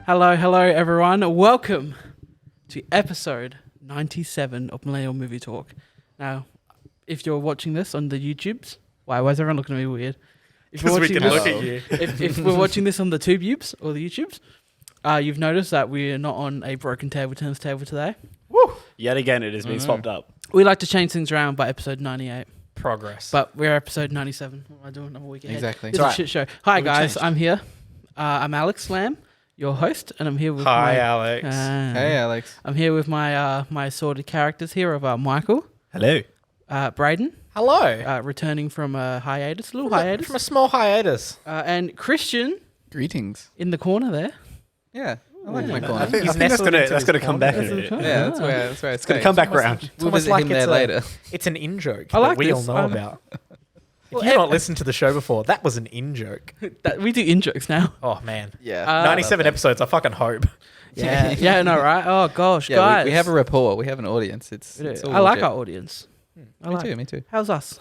Hello, everyone. Welcome to episode 97 of Millennial Movie Talk. Now, if you're watching this on the YouTubes, why is everyone looking at me weird? Because we can look at you. If we're watching this on the TubeUbes or the YouTubes, you've noticed that we're not on a broken table tennis table today. Woo! Yet again, it has been swapped up. We like to change things around by episode 98. Progress. But we're episode 97. What am I doing? I'm a week ahead. Exactly. It's a shit show. Hi, guys. I'm here. I'm Alex Lamb, your host, and I'm here with Alex. Hey, Alex. I'm here with my my assorted characters here of Michael. Hello. Brayden. Hello. Returning from a hiatus, a little From hiatus. From a small hiatus. And Christian Greetings. in the corner there. Yeah, I like my I corner. think that's gonna come back. That's right. Yeah, that's where it's It's gonna come back around. We'll visit him there later. It's an in-joke I like that we all this. know about. If you've not listened to the show before, that was an in-joke. We do in-jokes now. Oh, man. Yeah. 97 episodes, I fucking hope. Yeah. Yeah, no, right? Oh, gosh, Yeah, guys. we have a rapport. We have an audience. It's all I like legit. our audience. Me too. How's us?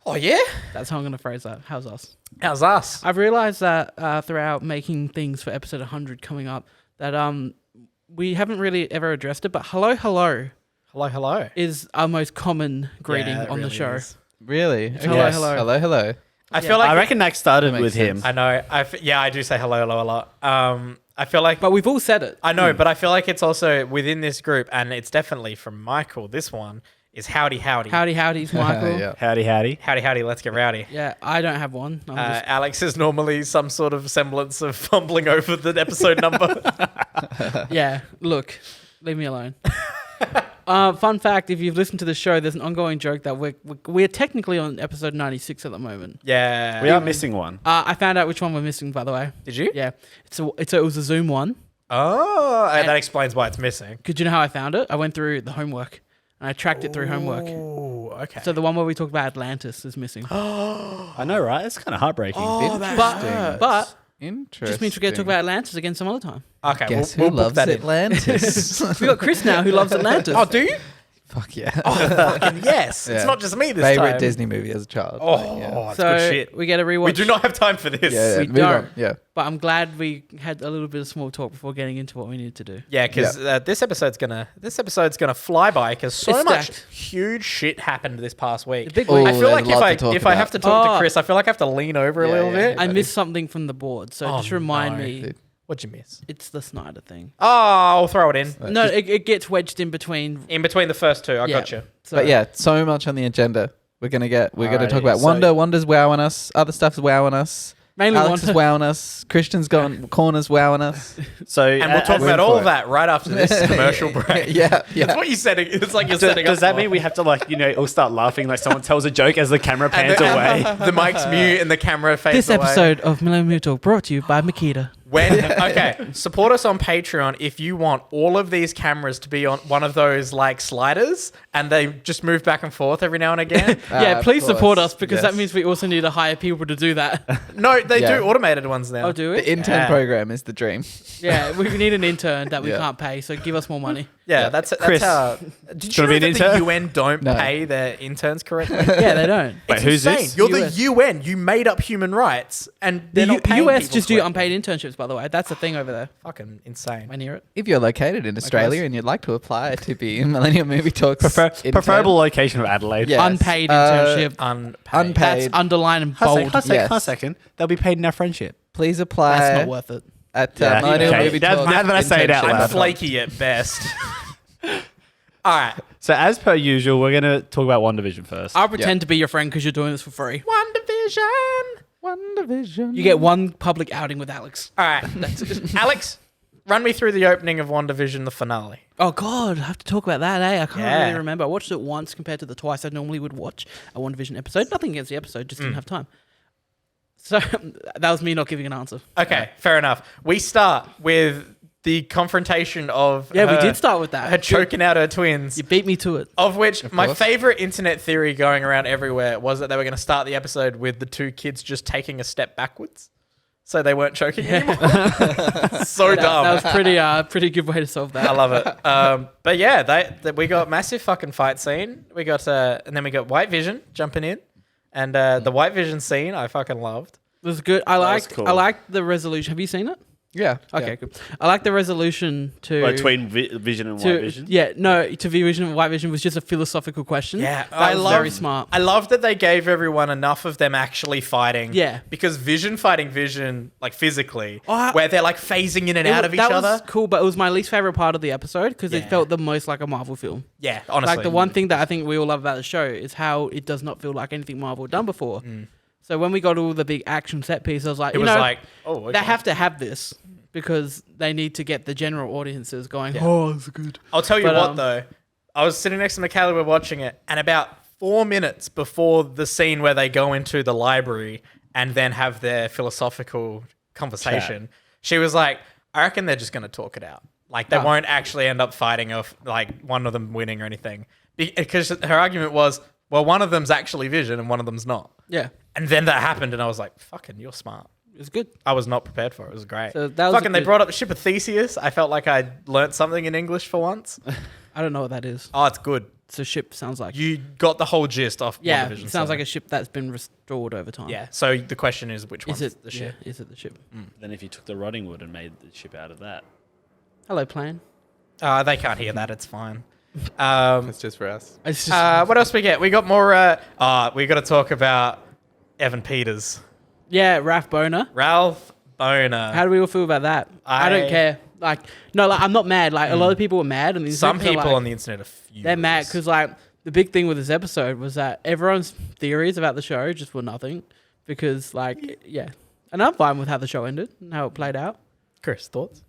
Oh, yeah? That's how I'm going to phrase that. How's us? How's us? I've realized that throughout making things for episode 100 coming up, that we haven't really ever addressed it, but hello Hello. is our most common greeting Yeah, it on the really show. is. Really? Hello, Yes. hello. Hello. I feel like... I reckon that started That with makes him. sense. I know. I do say hello a lot. I feel like... But we've all said it. I know, but I feel like it's also within this group, and it's definitely from Michael. This one is howdy. Howdy's Michael. Yeah. Howdy. Howdy, let's get rowdy. Yeah, I don't have one. I'm just, Alex is normally some sort of semblance of fumbling over the episode number. yeah, look, leave me alone. Fun fact, if you've listened to the show, there's an ongoing joke that we're technically on episode 96 at the moment. Yeah. We are missing one. I found out which one we're missing, by the way. Did you? Yeah, it was a Zoom one. Oh, and that explains why it's missing. Could you know how I found it? I went through the homework, and I tracked it through homework. Oh, okay. So the one where we talked about Atlantis is missing. I know, right? It's kind of heartbreaking. But Interesting. just means we get to talk about Atlantis again some other time. Okay, Guess we'll who book loves that in. Atlantis? We got Chris now who loves Atlantis. Oh, do you? Fuck yeah. Oh, fucking yes. Yeah. It's not just me this Favorite time. Disney movie as a child. Oh, Like, yeah. that's So good shit. we get a rewatch. We do not have time for this. Yeah, We move don't. on. Yeah. But I'm glad we had a little bit of small talk before getting into what we need to do. Yeah, because this episode's gonna fly by because so It's much stacked. huge shit happened this past week. The big Oh, week. I feel there's like a lot to talk if I have about. to talk Oh. to Chris, I feel like I have to lean over a Yeah, little yeah. bit. I missed something from the board, so Oh, just remind no. me. What'd you miss? It's the Snyder thing. Oh, I'll throw it in. No, it gets wedged in between. In between the first two. I Yeah. got you. So, But yeah, so much on the agenda. We're gonna talk Alrighty, about so- Wanda. Wanda's wowing us. Other stuff's wowing us. mainly Alex is Wanda. wowing us. Christian's going corners wowing us. So, And we'll talk Wait about for all it. of that right after this commercial break. yeah. That's what you said. It's like you're setting does up that for. mean we have to all start laughing like someone tells a joke as the camera pans away? The mic's mute and the camera fades This away. episode of Millennial Movie Talk brought to you by Makita. Okay, support us on Patreon if you want all of these cameras to be on one of those like sliders and they just move back and forth every now and again. Yeah, of please support course. us because that Yes. means we also need to hire people to do that. No, they Yeah. do automated ones now. Oh, do The it? intern Yeah. program is the dream. Yeah, we need an intern that we Yeah. can't pay, so give us more money. Yeah, that's Chris, how. Did you should I know be that an the intern? UN don't No. pay their interns correctly? Yeah, they don't. Wait, It's who's insane. this? You're US. the UN. You made up human rights, and they're The not paying US people just do correctly. unpaid internships, by the way. That's the thing over there. Fucking insane. I hear it. If you're located in Australia and you'd like to apply to be in Millennium Movie Talks, intern, Preferable location of Adelaide. Yeah. Yes. Unpaid internship. Unpaid. That's unpaid, underline and Hold bold. on a second. Yes. Hold on a second. They'll be paid in our friendship. please apply That's not worth it. at Yeah, Millennium okay. Movie Now Talks. that I say it out internship. I'm loud. flaky at best. All right. So as per usual, we're going to talk about WandaVision first. I'll pretend to be your friend because you're doing this for free. WandaVision. You get one public outing with Alex. All right. That's it. Alex, run me through the opening of WandaVision, the finale. Oh, God. I have to talk about that, eh? I can't Yeah. really remember. I watched it once compared to the twice I normally would watch a WandaVision episode. Nothing against the episode, just didn't have time. So that was me not giving an answer. Okay, fair enough. We start with the confrontation of Yeah, we her- did start with that. her choking out her twins. You beat me to it. Of which my course. favorite internet theory going around everywhere was that they were going to start the episode with the two kids just taking a step backwards, so they weren't choking anymore. So dumb. That was pretty good way to solve that. I love it. But yeah, we got massive fucking fight scene. We got and then we got White Vision jumping in, and the White Vision scene I fucking loved. It was good. I was liked cool. I liked the resolution. Have you seen it? Yeah. Okay, cool. I like the resolution to Between Vision and White Vision. Yeah, no, to Vision and White Vision was just a philosophical question. Yeah, that was very smart. I love that they gave everyone enough of them actually fighting. Yeah. Because Vision fighting Vision, like physically, Oh, where they're like phasing in and out of each that other. was cool, but it was my least favorite part of the episode because it Yeah. felt the most like a Marvel film. Yeah, honestly. Like the one thing that I think we all love about the show is how it does not feel like anything Marvel had done before. So when we got all the big action set pieces, I was like, It was like, oh, okay. they have to have this because they need to get the general audiences going. Oh, it's good. I'll tell you But, what though, I was sitting next to Michaela, we're watching it, and about 4 minutes before the scene where they go into the library and then have their philosophical conversation, she was like, I reckon they're just going to talk it out. Like they won't actually end up fighting of like one of them winning or anything. Because her argument was, well, one of them's actually Vision and one of them's not. Yeah, And then that happened and I was like, fucking, you're smart. it was good. I was not prepared for it. It was great. So that was fucking, a they good- brought up the ship of Theseus. I felt like I learnt something in English for once. I don't know what that is. Oh, it's good. It's a ship. Sounds like You got the whole gist off yeah. WandaVision, It sounds so- like a ship that's been restored over time. Yeah. So the question is, which one's Is it the ship? Yeah, is it the ship? Then if you took the rotting wood and made the ship out of that. Hello, plane. They can't hear that. It's fine. Um, It's just for us. It's just, what else we get? We got more. We got to talk about Evan Peters, yeah, Ralph Boner. Ralph Boner. How do we all feel about that? I don't care. Like, no, like I'm not mad. Like a lot of people were mad, and Some people like, on the internet are furious. they're mad because like the big thing with this episode was that everyone's theories about the show just were nothing because yeah, and I'm fine with how the show ended and how it played out. Chris, thoughts?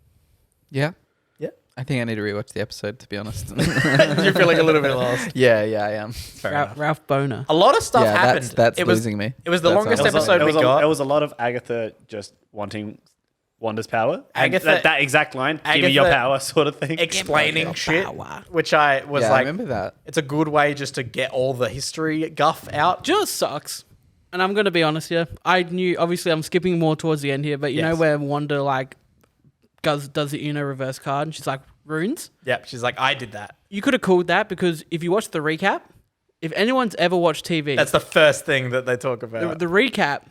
Yeah. Yeah. I think I need to rewatch the episode, to be honest. You're feeling a little bit lost. yeah, I am. Fair enough. Ralph Boner. A lot of stuff yeah, happened. that's it was losing me. It was the That's longest all. episode we got. It was a lot of Agatha just wanting Wanda's power. And Agatha- that exact line, give me your Agatha power sort of thing. explaining Your shit, power. which I was I like, remember that. it's a good way just to get all the history guff out. Just sucks. And I'm gonna be honest here. I knew obviously I'm skipping more towards the end here, but you know Yes. where Wanda like does the Uno reverse card and she's like runes. Yep, she's like, I did that. You could have called that because if you watch the recap, if anyone's ever watched TV, That's the first thing that they talk the about. recap.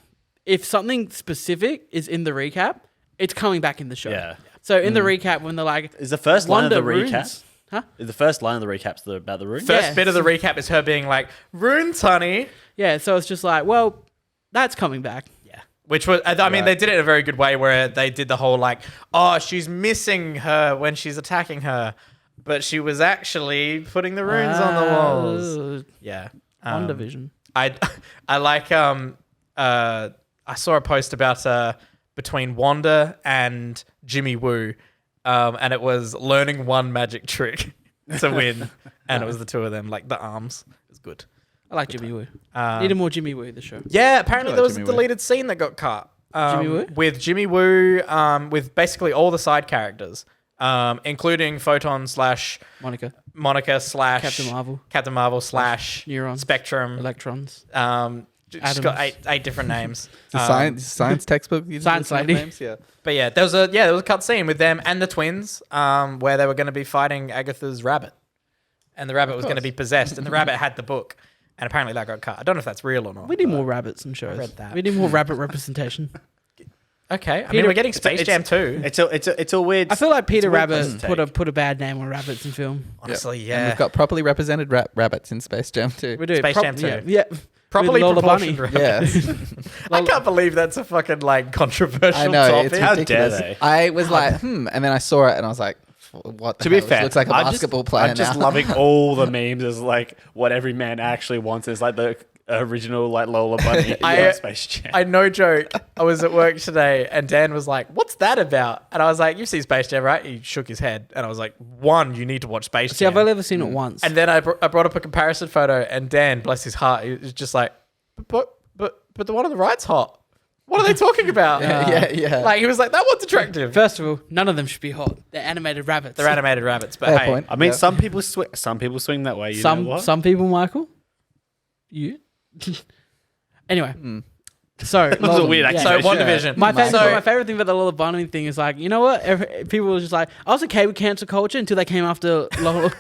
If something specific is in the recap, it's coming back in the show. Yeah. So in the recap, when they're like, Is the first line of Wanda the recap? runes, huh? Is the first line of the recap's about the rune? First Yeah. bit of the recap is her being like, runes, honey. Yeah. So it's just like, well, that's coming back. Yeah. Which was, I mean, they did it in a very good way where they did the whole like, oh, she's missing her when she's attacking her, but she was actually putting the runes on the walls. Yeah. WandaVision. I like I saw a post about between Wanda and Jimmy Woo, and it was learning one magic trick to win, and it was the two of them, like the arms. It was good. I like Jimmy Woo. Needed more Jimmy Woo. The show. Yeah, apparently I like there was Jimmy a Woo. deleted scene that got cut. Jimmy Woo? With Jimmy Woo, with basically all the side characters, including Photon / Monica, / Captain Marvel, / Neurons, Spectrum. Electrons. Just got Atoms. eight different names. The science textbook. uses Science those lady. names? Yeah. But yeah, there was a cut scene with them and the twins, where they were going to be fighting Agatha's rabbit, and the rabbit was going to be possessed, and the rabbit had the book, and apparently that got cut. I don't know if that's real or not. We need more rabbits in shows. read that. We need more rabbit representation. Okay, I mean Peter- we're getting Space Jam too. It's a weird. I feel like Peter a weird Rabbit take. put a bad name on rabbits in film. Honestly, And yeah. we've got properly represented rabbits in Space Jam too. We do. Space Jam too. Yeah. Properly With Lola proportioned Bunny. rabbits. Yeah. I can't believe that's a fucking like controversial I know. topic. It's How ridiculous. dare they? I was like, and then I saw it and I was like, what the To be hell? This fair, looks like a I'm basketball player I'm just now. loving all the memes as like what every man actually wants is like the original like Lola Bunny in Space Jam. I no joke. I was at work today and Dan was like, "What's that about?" And I was like, "You've seen Space Jam, right?" He shook his head and I was like, "One, you need to watch Space See, Jam." I've only ever seen it once. And then I brought up a comparison photo, and Dan, bless his heart, he was just like, "But the one on the right's hot. What are they talking about?" yeah. Like he was like, "That one's attractive." First of all, none of them should be hot. They're animated rabbits. They're animated rabbits, but Fair hey, point. I mean, Yeah. some people swing that way. You know what? Some people, Michael. You. Anyway. So That was a weird yeah. so accusation. WandaVision. My favorite, So- my favorite thing about the Lola Bunny thing is like, you know what? People were just like, I was okay with cancel culture until they came after Lola.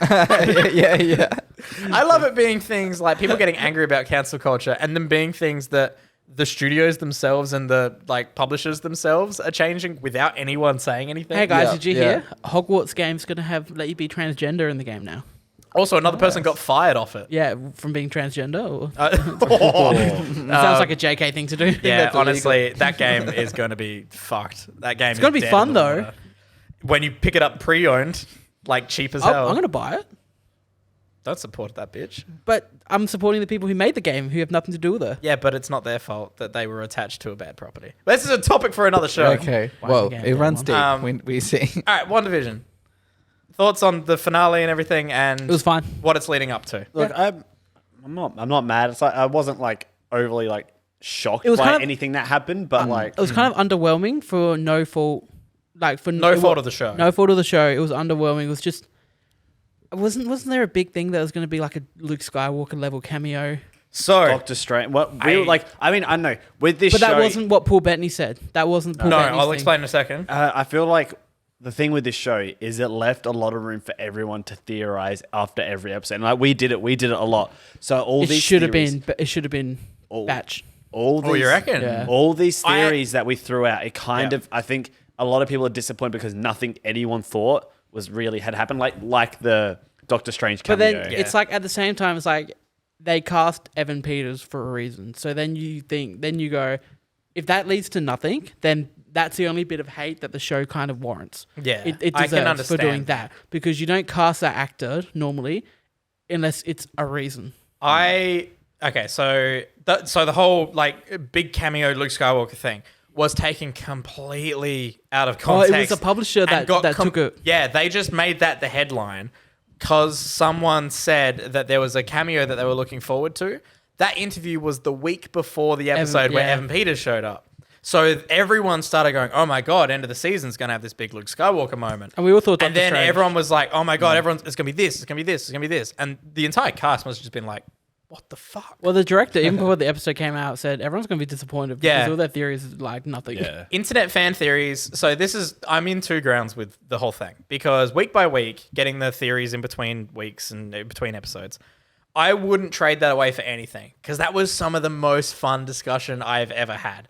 yeah. I love it being things like people getting angry about cancel culture and them being things that the studios themselves and the like publishers themselves are changing without anyone saying anything. Hey guys, Yeah, did you yeah. hear? Hogwarts game's gonna let you be transgender in the game now. Also, another person got fired off it. Yeah, from being transgender. Or Sounds sounds like a JK thing to do. Yeah, That's honestly, that game is going to be fucked. That game. It's gonna be fun, though. When you pick it up pre-owned, like cheap as hell. I'm gonna buy it, Don't support that bitch. but I'm supporting the people who made the game who have nothing to do with it. Yeah, but it's not their fault that they were attached to a bad property. This is a topic for another show. Okay. Why Well, the game it runs one? deep. Um, We see. All right, WandaVision. Thoughts on the finale and everything, and It was fine. what it's leading up to. Look, I'm not mad. It's like I wasn't like overly like shocked It was by kind of- anything that happened, but like It was kind of underwhelming for no fault, like for No fault of the show. No fault of the show. It was underwhelming. It was just wasn't there a big thing that was going to be like a Luke Skywalker level cameo? So, Doctor Strange. What we like? I mean, I don't know with this But show. that wasn't what Paul Bettany said. That wasn't Paul no, Bettany's I'll thing. explain in a second. I feel like the thing with this show is it left a lot of room for everyone to theorize after every episode. And like we did it a lot. So all It these should have theories- been. It should have been all, batch. all these, Oh, you reckon? Yeah. all these theories that we threw out, it kind Yeah. of, I think a lot of people are disappointed because nothing anyone thought was really had happened. Like the Doctor Strange But cameo. then it's like at the same time, it's like they cast Evan Peters for a reason. So then you go, if that leads to nothing, then that's the only bit of hate that the show kind of warrants. Yeah, it I can deserves understand for doing that because you don't cast that actor normally unless it's a reason. So the whole like big cameo Luke Skywalker thing was taken completely out of Oh, context. it was the publisher and that took it. Yeah, they just made that the headline because someone said that there was a cameo that they were looking forward to. That interview was the week before the episode where yeah. Evan Peters showed up. So everyone started going, "Oh my god, end of the season's going to have this big Luke Skywalker moment." And we all thought And Doctor then Strange. everyone was like, "Oh my god, it's going to be this, it's going to be this, it's going to be this." And the entire cast must have just been like, "What the fuck?" Well, the director, even before the episode came out, said everyone's going to be disappointed because Yeah. all their theories is like nothing. yeah. Internet fan theories. So I'm in two grounds with the whole thing because week by week, getting the theories in between weeks and in between episodes, I wouldn't trade that away for anything because that was some of the most fun discussion I've ever had.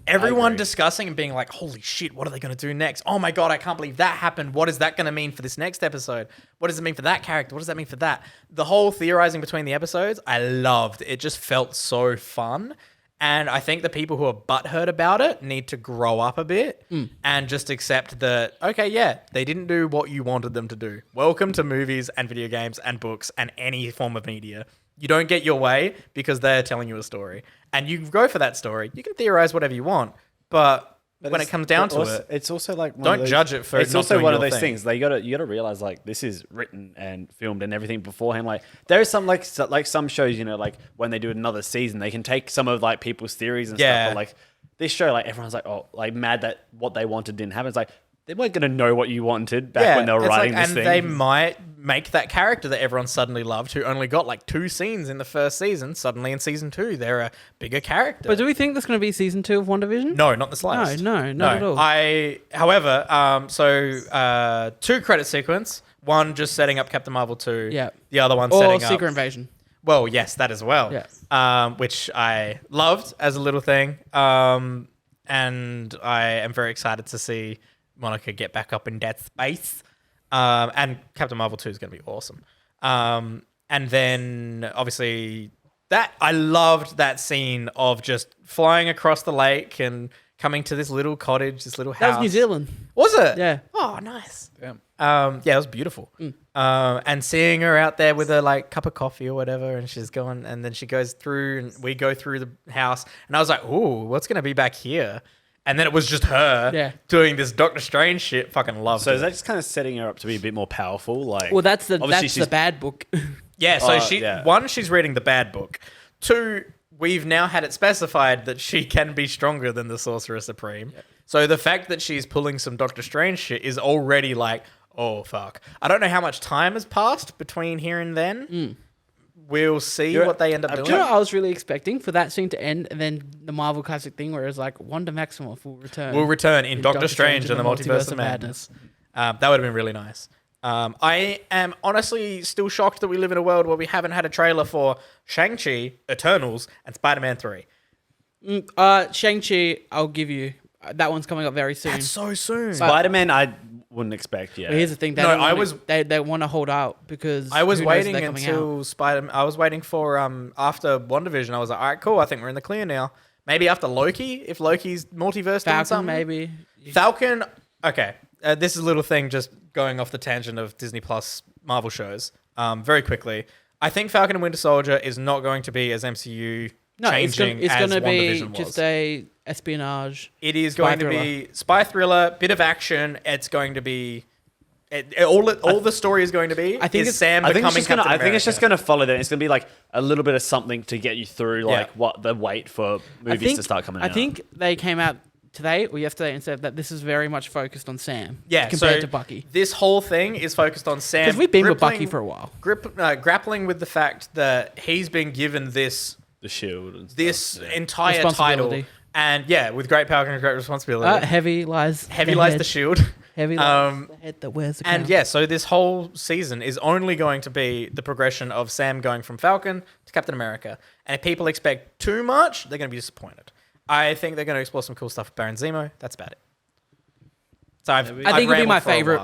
Everyone discussing and being like, "Holy shit, what are they going to do next? Oh my god, I can't believe that happened. What is that going to mean for this next episode? What does it mean for that character? What does that mean for that?" The whole theorizing between the episodes, I loved. It just felt so fun. And I think the people who are butthurt about it need to grow up a bit and just accept that, okay, yeah, they didn't do what you wanted them to do. Welcome to movies and video games and books and any form of media. You don't get your way because they're telling you a story. And you go for that story. You can theorize whatever you want, but when it comes down to it, it's also like don't judge it for It's not also doing one of your those thing. things. Like you gotta realize like this is written and filmed and everything beforehand. Like there is some like some shows, you know, like when they do another season, they can take some of like people's theories and Yeah. stuff. But like this show, like everyone's like, oh, like mad that what they wanted didn't happen. It's like they weren't gonna know what you wanted back when they were it's writing like, this and thing. they might make that character that everyone suddenly loved, who only got like 2 scenes in the first season, suddenly in season 2 they're a bigger character. But do we think there's going to be season 2 of WandaVision? No, not the slightest. No, not at all. However, 2 credit sequence. One just setting up Captain Marvel 2. Yeah. The other one Or setting Secret up. Invasion. Well, yes, that as well. Yeah. Which I loved as a little thing. And I am very excited to see Monica get back up in that space. And Captain Marvel 2 is going to be awesome. And then obviously that I loved that scene of just flying across the lake and coming to this little cottage, this little house. That was New Zealand. Was it? Yeah. Oh, nice. Damn. Yeah, it was beautiful. And seeing her out there with a like cup of coffee or whatever, and she's going, and then she goes through, and we go through the house, and I was like, "Ooh, what's gonna be back here?" And then it was just her doing this Doctor Strange shit. Fucking loved so it. is that just kind of setting her up to be a bit more powerful? Like, Well, that's obviously the bad book. Yeah, so yeah. one, she's reading the bad book. 2, we've now had it specified that she can be stronger than the Sorcerer Supreme. Yep. So the fact that she's pulling some Doctor Strange shit is already like, oh fuck. I don't know how much time has passed between here and then. We'll see what they end up doing. Do you know what I was really expecting? For that scene to end and then the Marvel classic thing where it's like Wanda Maximoff will return. Will return in Doctor Strange and the Multiverse of Madness. That would have been really nice. I am honestly still shocked that we live in a world where we haven't had a trailer for Shang-Chi, Eternals, and Spider-Man 3. Shang-Chi, I'll give you. That one's coming up very soon. That's so soon. Spider-Man, I wouldn't expect yet. But here's the thing. They want to hold out because I was who knows if waiting they're coming until Spider. I was waiting for after WandaVision. I was like, all right, cool. I think we're in the clear now. Maybe after Loki, if Loki's multiverse doing Falcon, something. maybe. Falcon. Okay, this is a little thing. Just going off the tangent of Disney Plus Marvel shows. Very quickly, I think Falcon and Winter Soldier is not going to be as MCU changing it's as gonna be WandaVision was. just a espionage. It is spy going thriller. to be spy thriller, bit of action. It's going to be all the story is going to be. I think is it's- Sam I think, becoming it's just gonna, Captain I think it's just America. going to follow that. It's going to be like a little bit of something to get you through, like what the wait for movies to start coming out. I think they came out today or yesterday and said that this is very much focused on Sam. Yeah, compared so to Bucky. This whole thing is focused on Sam. Because we've been with gripping- Bucky for a while. grappling with the fact that he's been given this the shield and stuff, this yeah. entire title, Responsibility. and with great power comes great responsibility. Heavy lies. Heavy the lies head. the shield. Heavy lies the head that wears the crown. And so this whole season is only going to be the progression of Sam going from Falcon to Captain America. And if people expect too much, they're going to be disappointed. I think they're going to explore some cool stuff with Baron Zemo. That's about it. So I think it'll be my favorite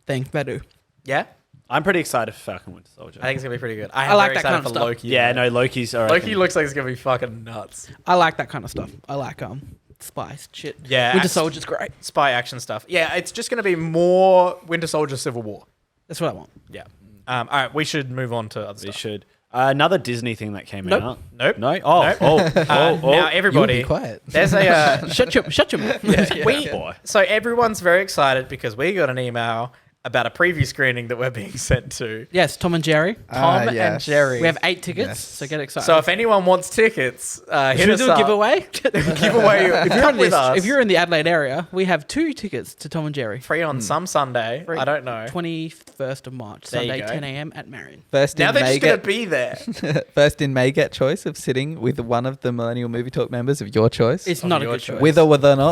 thing. They do. Yeah, I'm pretty excited for Falcon Winter Soldier. I think it's gonna be pretty good. I I'm like very that kind excited of for stuff. Loki. yeah, no, Loki's alright. Loki looks like it's gonna be fucking nuts. I like that kind of stuff. I like spies shit. Yeah, Winter Soldier's great. Spy action stuff. Yeah, it's just gonna be more Winter Soldier Civil War. That's what I want. Yeah. All right, we should move on to other We stuff. should. Another Disney thing that came Nope. out. Nope. No. Oh. Nope. Oh. Now You would everybody, be quiet. there's a Shut your mouth. Boy. So everyone's very excited because we got an email about a preview screening that we're being sent to. Yes, Tom and Jerry. Tom and yes. Jerry. We have 8 tickets, Yes. so get excited. So if anyone wants tickets, hit should we us do a up. giveaway? Giveaway. If you're, Come with us. if you're in the Adelaide area, we have 2 tickets to Tom and Jerry. Free on some Sunday. Free. I don't know. 21st of March, There you Sunday, go. 10 a.m. at Marion. First Now in they're May just going to get be there. first in May get choice of sitting with one of the Millennial Movie Talk members of your choice, It's Of not a your good choice. choice.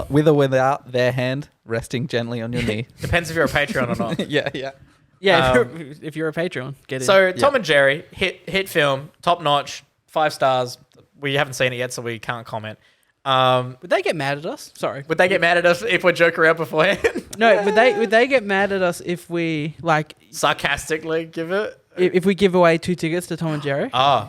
with or without their hand resting gently on your knee. Depends if you're a Patreon or not. yeah. Yeah, Um, if you're a Patreon, get in. So Tom and Jerry, hit film, top notch, 5 stars. We haven't seen it yet, so we can't comment. Would they get mad at us? Sorry. Would they get mad at us if we joke around beforehand? No, would they get mad at us if we Sarcastically give it? if we give away 2 tickets to Tom and Jerry? Oh.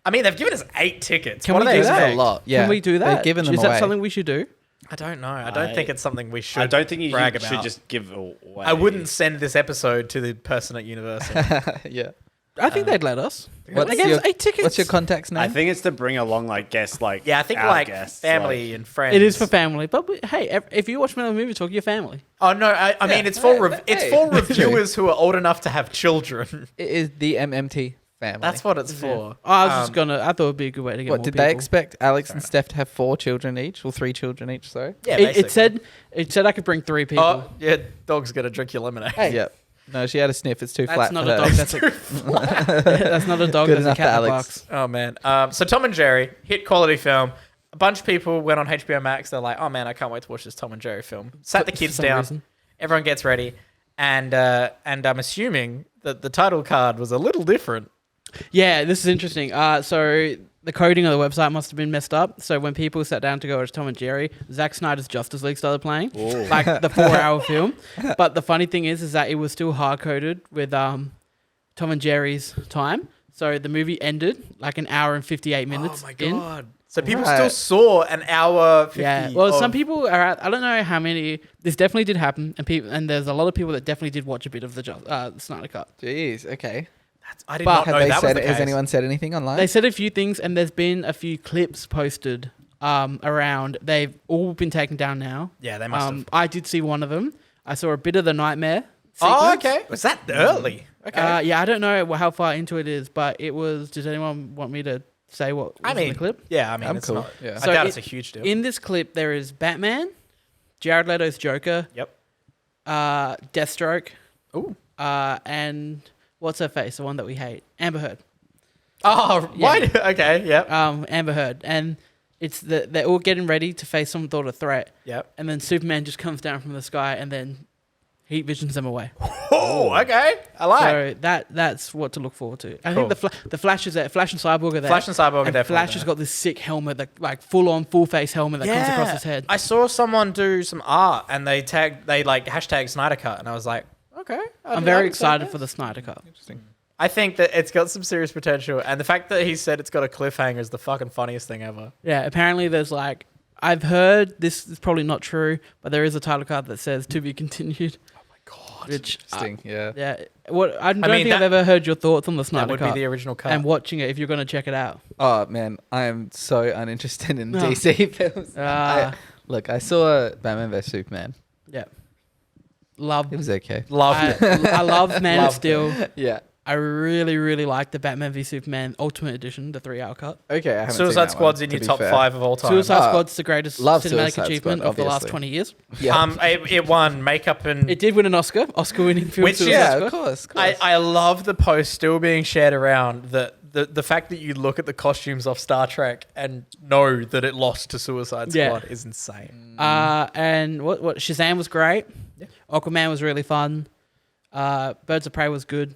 I mean, they've given us 8 tickets. Can what we do they do that? expect? A lot. Yeah. Can we do that? They've given them Is away. that something we should do? I don't know. I don't think it's something we should I don't think you brag should about. just give away. I wouldn't send this episode to the person at Universal. yeah. I think they'd let us. What's They gave us 8 tickets. What's your contact's name? I think it's to bring along guests Yeah, I think our like guests, family and friends. It is for family, but hey, if you watch Mellow Movie Talk, you're family. Oh no, I mean it's for reviewers who are old enough to have children. It is the MMT family. That's what it's for. I was just I thought it'd be a good way to get What more did people. they expect Alex and Steph to have 4 children each, or 3 children each? Sorry. Yeah, It said I could bring 3 people. Oh, yeah, dog's gonna drink your lemonade. Hey. Yep. No, she had a sniff. It's too That's flat. not for a her. dog. That's that's not a dog. Good That's a enough cat for that Alex. barks. Oh man. So Tom and Jerry, hit quality film. A bunch of people went on HBO Max. They're like, oh man, I can't wait to watch this Tom and Jerry film. Sat the For kids some down. reason. Everyone gets ready, and I'm assuming that the title card was a little different. Yeah, this is interesting. So the coding of the website must have been messed up. So when people sat down to go watch Tom and Jerry, Zack Snyder's Justice League started playing, like the 4-hour film. But the funny thing is that it was still hard coded with Tom and Jerry's time. So the movie ended like an hour and 58 minutes. Oh my in. god! So people Right. still saw an hour 50. Yeah. Well, some of- people are. I don't know how many. This definitely did happen, and there's a lot of people that definitely did watch a bit of the Snyder Cut. Jeez. Okay. I did but not Have know they that was said? the Has case. anyone said anything online? They said a few things, and there's been a few clips posted around. They've all been taken down now. Yeah, they must have. I did see one of them. I saw a bit of the nightmare. Oh, sequence. okay. Was that early? Okay. Yeah, I don't know how far into it is, but it was. Does anyone want me to say what was I mean, in the clip? Yeah, I mean, I'm it's cool. not. Yeah. I So doubt it- it's a huge deal. In this clip, there is Batman, Jared Leto's Joker, Yep. Deathstroke, Ooh. and what's her face? The one that we hate, Amber Heard. Oh, Yeah. why? Okay. Yep. Amber Heard, and it's they're all getting ready to face some sort of threat, Yep. and then Superman just comes down from the sky and then Heat visions them away. Oh, okay. I like. So that's what to look forward to. I think the Flash is there. Flash and Cyborg are there. Flash and Cyborg are and definitely Flash has there. got this sick helmet, that like full face helmet that comes across his head. I saw someone do some art and they hashtag Snyder Cut, and I was like, okay. I'm very excited for the Snyder Cut. Interesting. I think that it's got some serious potential, and the fact that he said it's got a cliffhanger is the fucking funniest thing ever. Yeah, apparently there's like, I've heard, this is probably not true, but there is a title card that says to be continued. Oh my god. Which, Interesting. Yeah. yeah. What I don't mean, think I've ever heard your thoughts on the That Snyder would Cut. be the original cut. And watching it if you're going to check it out. Oh man, I am so uninterested in No. DC films. Ah. Look, I saw Batman vs Superman. Yeah. Love. It was okay. Loved it. I love Man of Loved Steel. Yeah. I really, really like the Batman v Superman Ultimate Edition, the 3-hour cut. Okay. I haven't seen Suicide that Squad's one, in to your be top fair. 5 of all time. Suicide Squad's the greatest love cinematic Suicide achievement Squad, of the last obviously. 20 years. Yeah. It won makeup and It did win an Oscar winning film. Which- Suicide yeah, Squad. of course. I love the post still being shared around that the fact that you look at the costumes off Star Trek and know that it lost to Suicide Yeah. Squad is insane. And what Shazam was great. Yeah. Aquaman was really fun. Birds of Prey was good.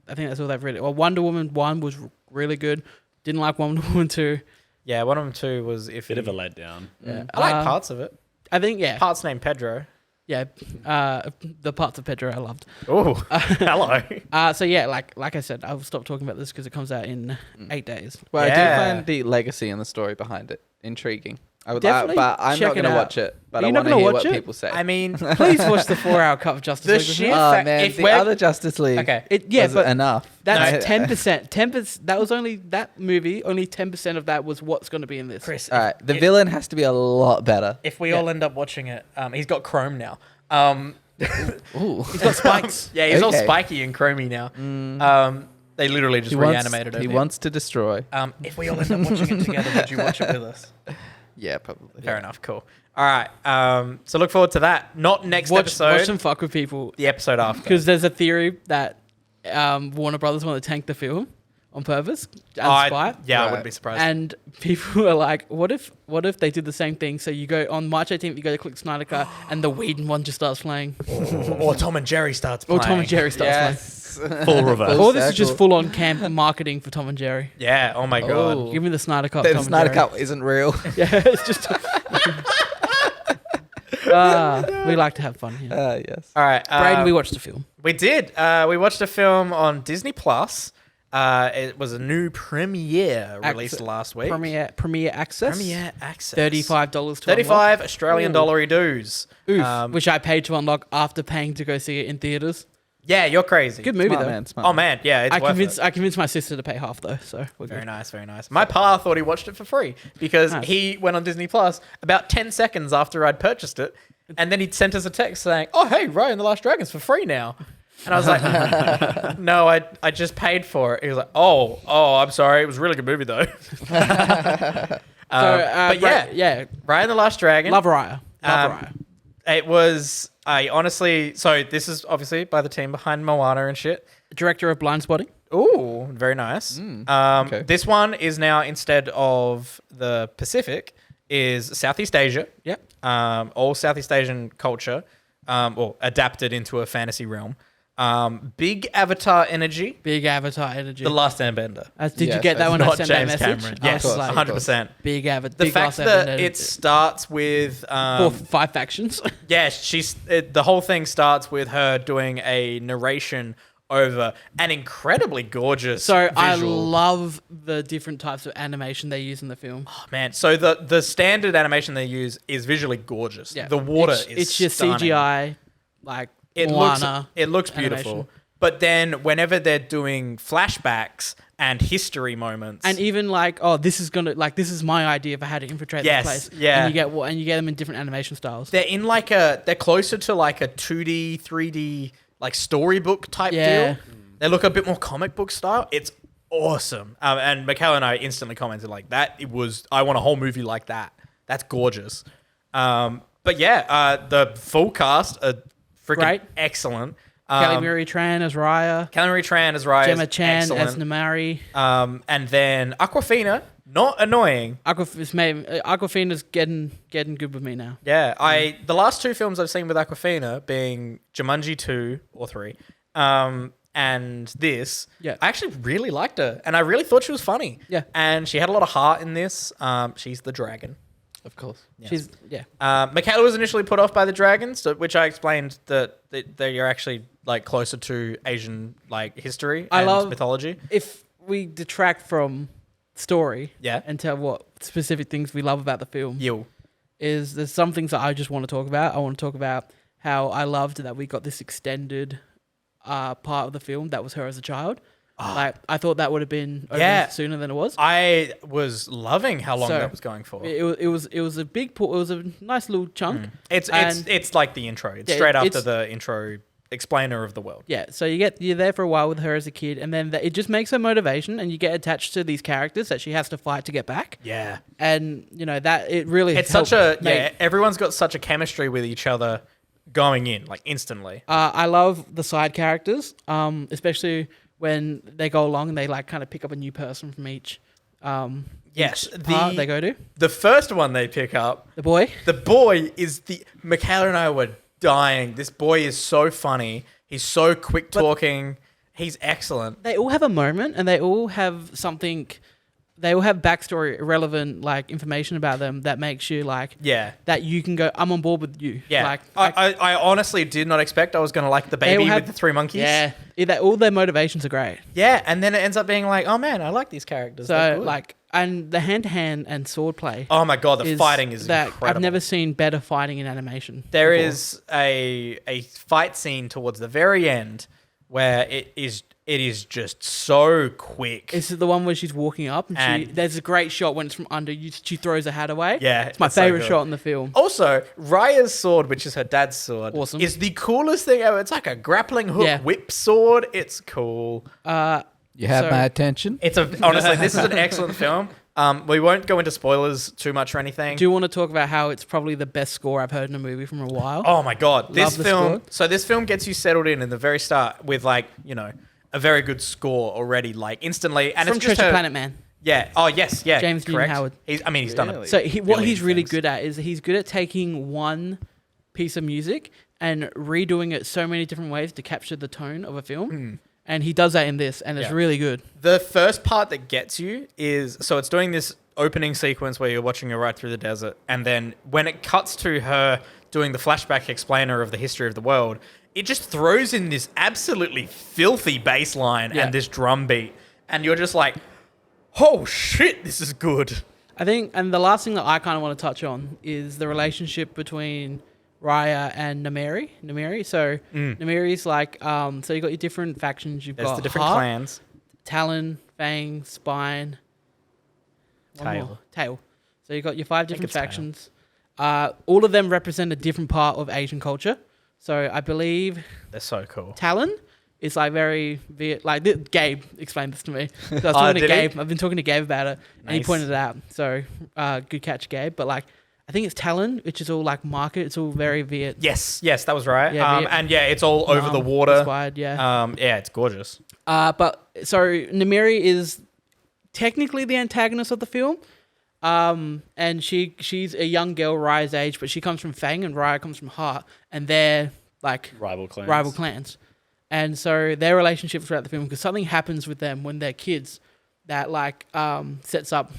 I think that's all they've really. Well, Wonder Woman 1 was really good. Didn't like Wonder Woman 2. Yeah, one of them too was if Bit of a letdown. Yeah. I like parts of it. I think Parts named Pedro. yeah. The parts of Pedro I loved. Oh, hello. So yeah, like I said, I'll stop talking about this because it comes out in 8 days. Well, I Yeah. do find the legacy and the story behind it intriguing. I would, Definitely but I'm check not going to it out. watch it. But Are I you not want to gonna hear watch what it? people say. I mean, Please watch the 4-hour cut of Justice The League. shit- oh fact, man, if the we're- other Justice League okay. was enough. That's No, 10%. 10%. That was only that movie. Only 10% of that was what's going to be in this. Chris, All right, the villain has to be a lot better. if we Yeah. all end up watching it, he's got Chrome now. Ooh. He's got spikes. Yeah, he's all Okay. spiky and chromy now. They literally just He reanimated He him. wants to destroy. If we all end up watching it together, would you watch it with us? Yeah, probably. Fair enough. Cool. All right. So look forward to that. Not next Watch episode. them fuck with people The episode after. because there's a theory that Warner Brothers want to tank the film on purpose and spite. Yeah, I Right. wouldn't be surprised. And people are like, what if they did the same thing? So you go on March 18th, you go to click Snyder Cut, and the Whedon one just starts playing, or Tom and Jerry starts playing. or Tom and Jerry starts Yes. Full reverse. playing. Or this is just full on camp marketing for Tom and Jerry. Yeah. Oh my god. Oh. Give me the Snyder Cut. The Tom Snyder and Jerry. Cut isn't real. Yeah, it's just. We like to have fun here. Yes. All right. Brayden, we watched the film. We did. We watched a film on Disney Plus. It was a new premiere released last week. Premiere access. Premiere access. $35 to unlock. 35 Australian dollar dues. Oof, which I paid to unlock after paying to go see it in theaters. Yeah, you're crazy. Good movie Smart though. man, smart Oh man, yeah, it's worth it. I convinced my sister to pay half though, so we're Very good. nice, very nice. My pa thought he watched it for free because Nice. he went on Disney Plus about 10 seconds after I'd purchased it, and then he sent us a text saying, "Oh hey, Raya and the Last Dragon's for free now." And I was like, "No, I just paid for it." He was like, "Oh, I'm sorry. It was a really good movie though." But yeah, Raya and the Last Dragon. Love Raya. Love Um, Raya. It was. I honestly. So this is obviously by the team behind Moana and shit. Director of Blind Spotting. Ooh, very nice. okay. This one is now, instead of the Pacific, is Southeast Asia. Yep. All Southeast Asian culture, or adapted into a fantasy realm. Big Avatar energy. Big Avatar energy. The Last Airbender. Did you Yes, get that that's when I Not sent James that message? Cameron. I Yes, was like, 100%. Big Avatar. The big fact Last that Airbender. it starts with 5 factions. yeah, the whole thing starts with her doing a narration over an incredibly gorgeous So I visual. love the different types of animation they use in the film. Man, so the standard animation they use is visually gorgeous. Yeah. The water it's is just stunning. CGI, like It Moana looks beautiful. animation. But then whenever they're doing flashbacks and history moments, And even like, this is my idea for how to infiltrate Yes, this place. yeah. And you get them in different animation styles. they're in they're closer to like a 2D, 3D like storybook type Yeah. deal. They look a bit more comic book style. It's awesome. And Michaela and I instantly commented like I want a whole movie like that. That's gorgeous. But yeah, the full cast are freaking Great. excellent. Kelly Marie Tran as Raya. Kelly Marie Tran as Raya. Gemma is Chan excellent. as Namari. And then Aquafina Not annoying. Aquafina's getting good with me now. Yeah, the last 2 films I've seen with Aquafina being Jumanji 2 or 3, and this, Yeah. I actually really liked her, and I really thought she was funny. Yeah. And she had a lot of heart in this. She's the dragon. Of course. Michaela was initially put off by the dragons, which I explained that they are actually like closer to Asian like history and mythology. If we detract from story, Yeah. and tell what specific things we love about the film, You. there's some things that I just want to talk about. I want to talk about how I loved that we got this extended part of the film that was her as a child. Like I thought that would have been over sooner than it was. I was loving how long that was going for. It was a big it was a nice little chunk. It's like the intro. It's straight after the intro explainer of the world. Yeah, so you're there for a while with her as a kid, and then it just makes her motivation, and you get attached to these characters that she has to fight to get back. Yeah, and that it really it's such a everyone's got such a chemistry with each other going in like instantly. I love the side characters, especially when they go along and they like kind of pick up a new person from each. Yes, part they go to. The first one they pick up, the boy. The boy is Michaela and I were dying. This boy is so funny. He's so quick talking. He's excellent. They all have a moment, and they all have something. They all have backstory, relevant like information about them that makes you like that you can go. I'm on board with you. Yeah, like I honestly did not expect I was going to like the baby with the 3 monkeys. Yeah, all their motivations are great. Yeah, and then it ends up being like, oh man, I like these characters. So like, and the hand to hand and sword play. Oh my god, the fighting is incredible. I've never seen better fighting in animation. There is a fight scene towards the very end where it is just so quick. This is the one where she's walking up and there's a great shot when it's from under. She throws her hat away. Yeah, it's my favorite shot in the film. Also, Raya's sword, which is her dad's sword, is the coolest thing ever. It's like a grappling hook whip sword. It's cool. You have my attention. Honestly, this is an excellent film. We won't go into spoilers too much or anything. Do you want to talk about how it's probably the best score I've heard in a movie from a while? Oh my god, this film! So this film gets you settled in the very start with like a very good score already, like instantly. And from it's just Treasure Planet Man. Yeah. Oh yes. Yeah. James Newton Howard. He's done it. So what he's really good at is he's good at taking one piece of music and redoing it so many different ways to capture the tone of a film. And he does that in this, and it's really good. The first part that gets you is, so it's doing this opening sequence where you're watching her right through the desert, and then when it cuts to her doing the flashback explainer of the history of the world, it just throws in this absolutely filthy bass line and this drum beat, and you're just like, oh shit, this is good. I think, and the last thing that I kind of want to touch on is the relationship between Raya and Namiri. So Namiri's like, so you got your different factions. There's got the different clans: Talon, Fang, Spine, Tail. So you got your 5 different factions. All of them represent a different part of Asian culture. So I believe they're so cool. Talon is like very Gabe explained this to me. So I was talking to Gabe. I've been talking to Gabe about it, and he pointed it out. So good catch, Gabe. But like, I think it's Talon, which is all like market. It's all very Viet. Yes, that was right. And it's all over the water. Inspired, it's gorgeous. But so Namiri is technically the antagonist of the film. And she's a young girl, Raya's age, but she comes from Fang and Raya comes from Heart, and they're like rival clans. And so their relationship throughout the film, because something happens with them when they're kids that like sets up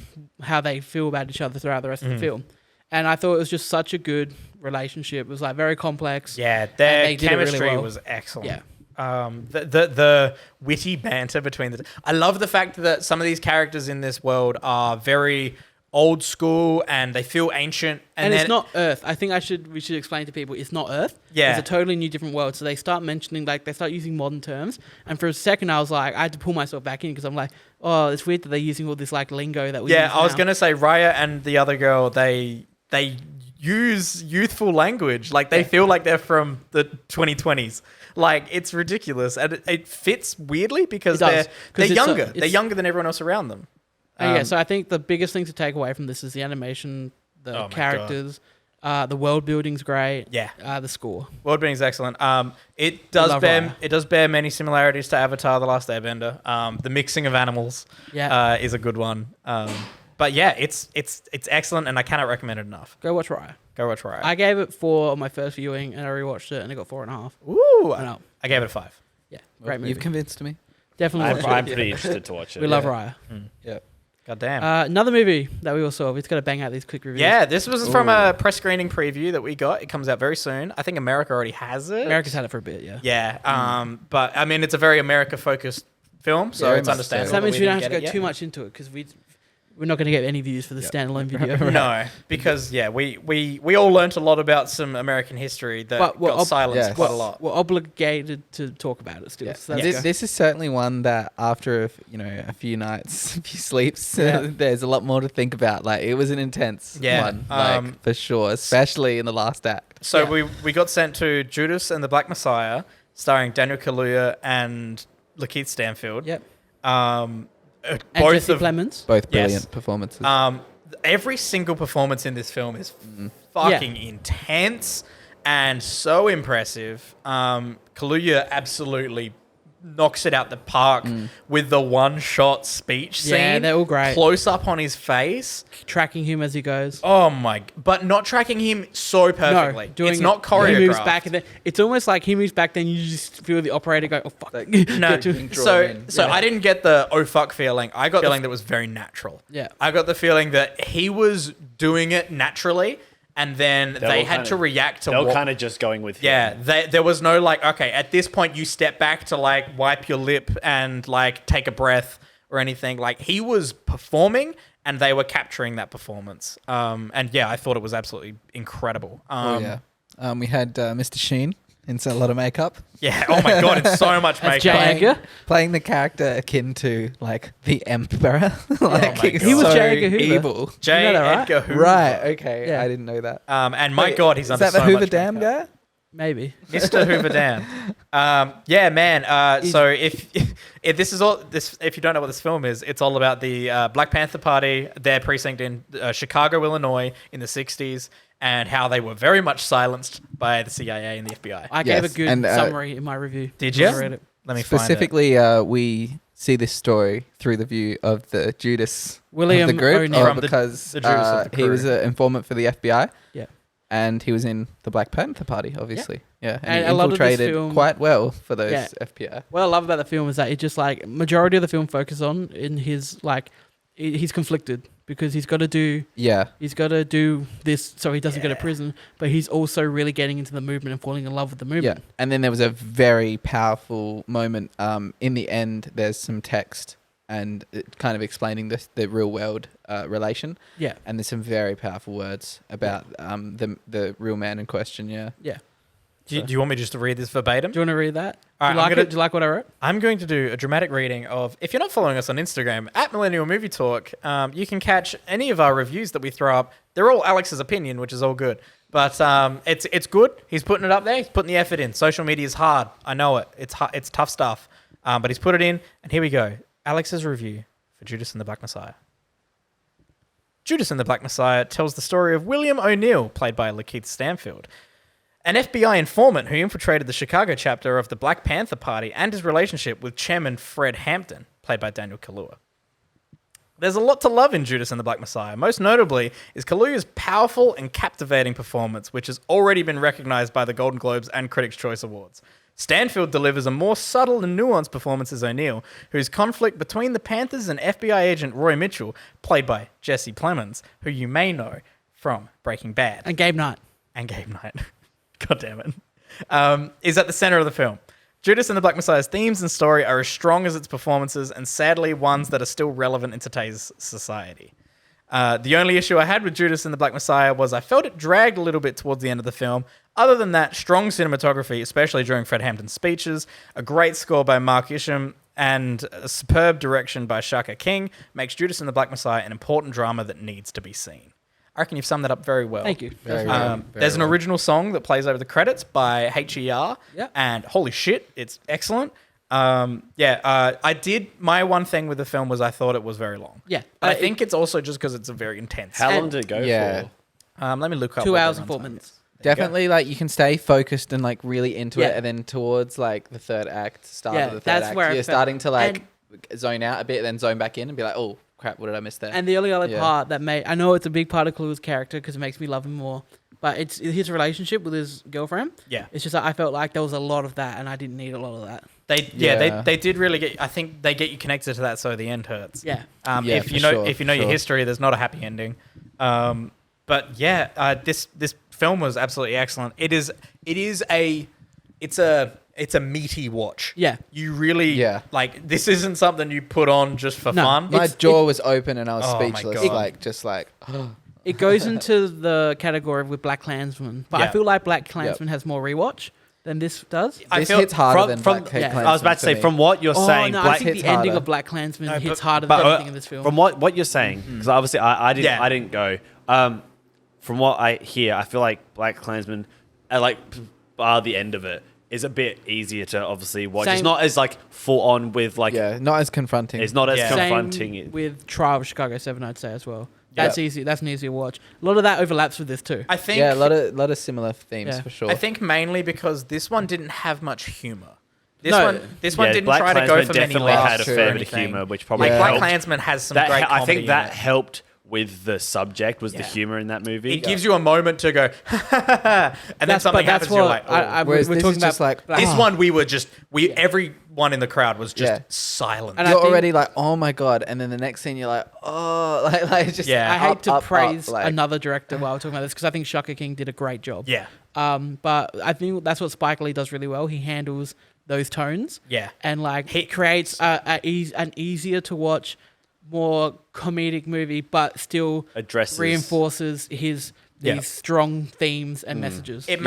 how they feel about each other throughout the rest of the film. And I thought it was just such a good relationship. It was like very complex. Yeah, their chemistry was excellent. Yeah. The witty banter between I love the fact that some of these characters in this world are very old school and they feel ancient. And it's not Earth. I think we should explain to people it's not Earth. Yeah. It's a totally new different world. So they start mentioning, like, they start using modern terms. And for a second I was like, I had to pull myself back in because I'm like, oh, it's weird that they're using all this like lingo that we use now. I was going to say Raya and the other girl, they use youthful language. Like they feel like they're from the 2020s. Like it's ridiculous. And it fits weirdly because they're younger. They're younger than everyone else around them. So I think the biggest thing to take away from this is the animation, the characters, the world building's great. Yeah. The score. World building's excellent. It does bear many similarities to Avatar: The Last Airbender. The mixing of animals is a good one. But yeah, it's excellent, and I cannot recommend it enough. Go watch Raya. Go watch Raya. I gave it 4 on my first viewing, and I rewatched it, and it got 4.5. Ooh, I know. I gave it a 5. Yeah, great movie. You've convinced me. Definitely watch I'm it. pretty interested to watch it. We love Raya. Yeah. God damn. Another movie that we all saw. We've got to bang out these quick reviews. Yeah, this was from a press screening preview that we got. It comes out very soon. I think America already has it. America's had it for a bit, yeah. Yeah, but I mean, it's a very America-focused film, so Very it's much so. understandable. So that means we don't didn't have to get go it too yet. much into it because we're not going to get any views for the standalone video. No, because we all learnt a lot about some American history that But we're got silenced yes. quite a lot. We're obligated to talk about it still. Yeah. So that's This is certainly one that after a few nights, a few sleeps, there's a lot more to think about. Like it was an intense one, for sure, especially in the last act. So we got sent to Judas and the Black Messiah, starring Daniel Kaluuya and Lakeith Stanfield. Yep. Both And Jesse Plemons. Both Yes. brilliant performances. Every single performance in this film is fucking intense and so impressive. Kaluuya absolutely knocks it out the park with the one-shot speech scene. Yeah, they're all great. Close up on his face. Tracking him as he goes. Oh my! But not tracking him so perfectly. doing It's not it. choreographed. He moves back, and then it's almost like he moves back. Then you just feel the operator go, "Oh fuck!" No, Get to- so I didn't get the oh fuck feeling. I got the feeling that was very natural. Yeah. I got the feeling that he was doing it naturally, and then they had to react to They were what. kind of just going with him. Yeah, there was no like, okay, at this point you step back to like wipe your lip and like take a breath or anything. Like he was performing, and they were capturing that performance. And yeah, I thought it was absolutely incredible. We had Mr. Sheen in a lot of makeup. Yeah. Oh my god, it's so much That's makeup. J. Edgar? Playing the character akin to like the Emperor. Like my he's God. He was so J. Edgar Hoover. evil. J. You know that, right? Edgar Hoover. Right. Okay. Yeah. I didn't know that. And my god, he's Is under that the so Hoover much Dam makeup. guy? Maybe. Mr. Hoover Dam. Yeah, man. So if this is all this, if you don't know what this film is, it's all about the Black Panther Party, their precinct in Chicago, Illinois, in the '60s, and how they were very much silenced by the CIA and the FBI. I gave a Yes, good and, summary in my review. Did when I you? read it. Let me find it. Specifically, we see this story through the view of the Judas William of the group, O'Neill. From the because Judas of the he was crew. an informant for the FBI. Yeah. And he was in the Black Panther Party, obviously. Yeah, and And he a lot of this infiltrated film- quite well for those Yeah. FBI. What I love about the film is that it just like majority of the film focus on in his like he's conflicted because he's got to do this so he doesn't go to prison, but he's also really getting into the movement and falling in love with the Yeah, movement. and then there was a very powerful moment. In the end, there's some text and it kind of explaining the real world relation. Yeah. And there's some very powerful words about the real man in question. Yeah. Yeah. Do you want me just to read this verbatim? Do you want to read that? All Do you right, like it? Do you like what I wrote? I'm going to do a dramatic reading of, if you're not following us on Instagram, at Millennial Movie Talk, you can catch any of our reviews that we throw up. They're all Alex's opinion, which is all good. But it's good. He's putting it up there. He's putting the effort in. Social media is hard. I know it. It's tough stuff. But he's put it in. And here we go. Alex's review for Judas and the Black Messiah. Judas and the Black Messiah tells the story of William O'Neill, played by Lakeith Stanfield, an FBI informant who infiltrated the Chicago chapter of the Black Panther Party, and his relationship with Chairman Fred Hampton, played by Daniel Kaluuya. There's a lot to love in Judas and the Black Messiah. Most notably is Kaluuya's powerful and captivating performance, which has already been recognized by the Golden Globes and Critics' Choice Awards. Stanfield delivers a more subtle and nuanced performance as O'Neill, whose conflict between the Panthers and FBI agent Roy Mitchell, played by Jesse Plemons, who you may know from Breaking Bad And Gabe Knight. and Gabe Knight, God damn it, is at the center of the film. Judas and the Black Messiah's themes and story are as strong as its performances, and sadly ones that are still relevant in today's society. The only issue I had with Judas and the Black Messiah was I felt it dragged a little bit towards the end of the film. Other than that, strong cinematography, especially during Fred Hampton's speeches, a great score by Mark Isham, and a superb direction by Shaka King makes Judas and the Black Messiah an important drama that needs to be seen. I reckon you've summed that up very well. Thank you. Very That's well. There's an original song that plays over the credits by HER, Yep. and holy shit, it's excellent. I did. My one thing with the film was I thought it was very long. Yeah. But I think it's also just because it's a very intense. How long did it go Yeah. for? Let me look up 2 what the hours and 4 runtime minutes. is. Definitely, like you can stay focused and like really into Yeah. it, and then towards like the third act, start Yeah, of the third that's act, where I you're felt- starting to like zone out a bit, then zone back in, and be like, oh crap, what did I miss there? And the only other part that I know it's a big part of Clooney's character because it makes me love him more, but it's his relationship with his girlfriend. Yeah. It's just that I felt like there was a lot of that and I didn't need a lot of that. They did really I think they get you connected to that so the end hurts. Yeah. If you know your history, there's not a happy ending. But yeah, this film was absolutely excellent. It's a meaty watch. Yeah. You really like this isn't something you put on just for fun. My jaw was open and I was Oh my speechless. God. It goes into the category with Black Klansman, but I feel like Black Klansman has more rewatch than this does. This hits harder than Black Klansman. I was about to say, from what you're saying, I think the ending of Black Klansman hits harder than everything in this film. From what you're saying, because obviously I didn't go. From what I hear, I feel like Black Klansman, bar the end of it, is a bit easier to obviously watch. It's not as like full on with like not as confronting. It's not as confronting. Same with Trial of Chicago 7, I'd say as well. That's easy. That's an easier watch. A lot of that overlaps with this too. I think a lot of similar themes for sure. I think mainly because this one didn't have much humor. This one didn't Black try to go for many definitely laughs had a or fair bit of anything. humor, which probably Black helped. Klansman has some great comedy. I think that helped with the subject was the humor in that movie. It gives you a moment to go, and then something happens. You're like, oh. Whereas we're this talking is just about like This one everyone in the crowd was just silent. And you're already like, oh my god, and then the next scene you're like, oh, like just. I hate to praise like, another director while talking about this because I think Shaka King did a great job. Yeah. But I think that's what Spike Lee does really well. He handles those tones. Yeah. And like he creates an easier to watch, more comedic movie, but still reinforces these strong themes and messages. It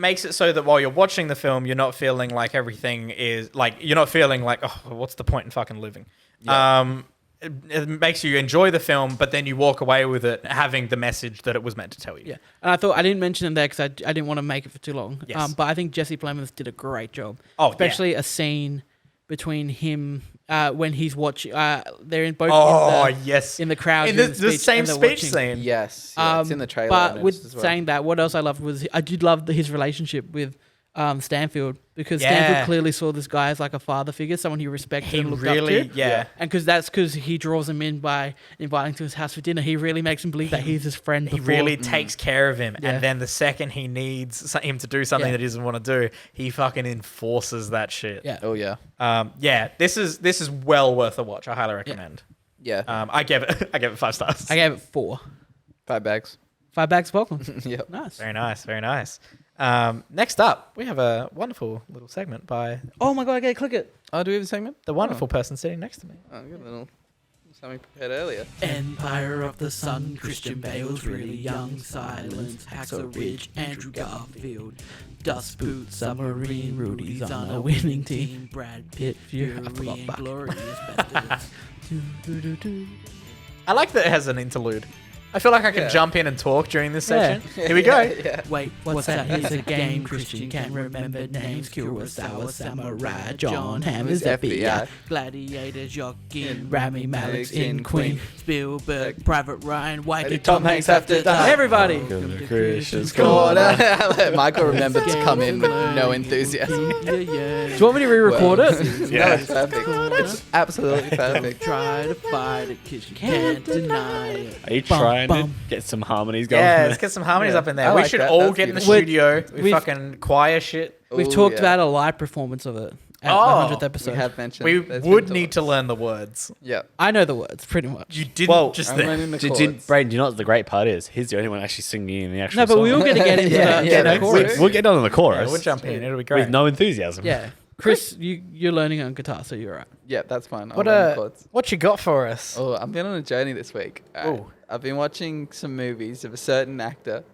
makes it so that while you're watching the film, you're not feeling like everything is like you're not feeling like, oh, what's the point in fucking living? Yeah. It makes you enjoy the film, but then you walk away with it having the message that it was meant to tell you. Yeah, and I thought I didn't mention him there because I didn't want to make it for too long. Yes. But I think Jesse Plemons did a great job. Oh, especially a scene between him when he's watching. They're in both. In the crowd in the same speech scene. Yes, it's in the trailer. But with saying that, what else I loved was I did love his relationship with Stanfield because Stanfield clearly saw this guy as like a father figure, someone he respected and looked up to. Yeah. And because he draws him in by inviting to his house for dinner, he really makes him believe that he's his friend. He really takes care of him. And then the second he needs him to do something that he doesn't want to do, he fucking enforces that shit. Yeah. Oh yeah. This is well worth a watch. I highly recommend. Yeah. I gave it 5 stars. I gave it 4. 5 bags. 5 bags of popcorn. Yep. Nice. Very nice. Very nice. Next up, we have a wonderful little segment by Oh my god, I gotta click it. Oh, do we have a segment? the wonderful person sitting next to me. Oh, good little something prepared earlier. Empire of the Sun, Christian Bale's really young, Silence, Hacksaw Ridge, Andrew Garfield, Dust Boot, Submarine, Rudy's on a winning team, Brad Pitt, Fury, and Glorious Bastards. I like that it has an interlude. I feel like I can jump in and talk during this section. Here we go. Wait, what's that? Here's a game. Christian can't remember names. Kurosawa, Samurai, John Hammer's FBI, Gladiator, Joaquin, Rami Malek's in Queen, Spielberg, Private Ryan, why did Tom Hanks have to die? Everybody! Christian's corner. Michael remembered to come in with no enthusiasm. Do you want me to re-record it? Yeah, it's perfect. It's absolutely perfect. Try to fight it, 'cause you can't deny it. Are you trying to get some harmonies going? Yeah, let's get some harmonies up in there. I We like should that. all That's get in the beautiful. studio. We We've- fucking choir shit. We've Ooh, talked yeah. about a live performance of it at the 100th episode. We have mentioned. We there's would been need to talks. learn the words. Yeah. I know the words pretty much. You didn't Well, just I'm there. learning the Brayden, chords. do you know what the great part is? He's the only one actually singing in the actual No, but song. we all get to get into Yeah, the yeah, the that's chorus. true. We'll get on the chorus. Yeah, we'll jump in. It'll be great. with no enthusiasm. Yeah. Chris, you're learning on guitar, so you're right. Yeah, that's fine. What I'll learn the chords. what you got for us? Oh, I've been on a journey this week. Ooh. I've been watching some movies of a certain actor.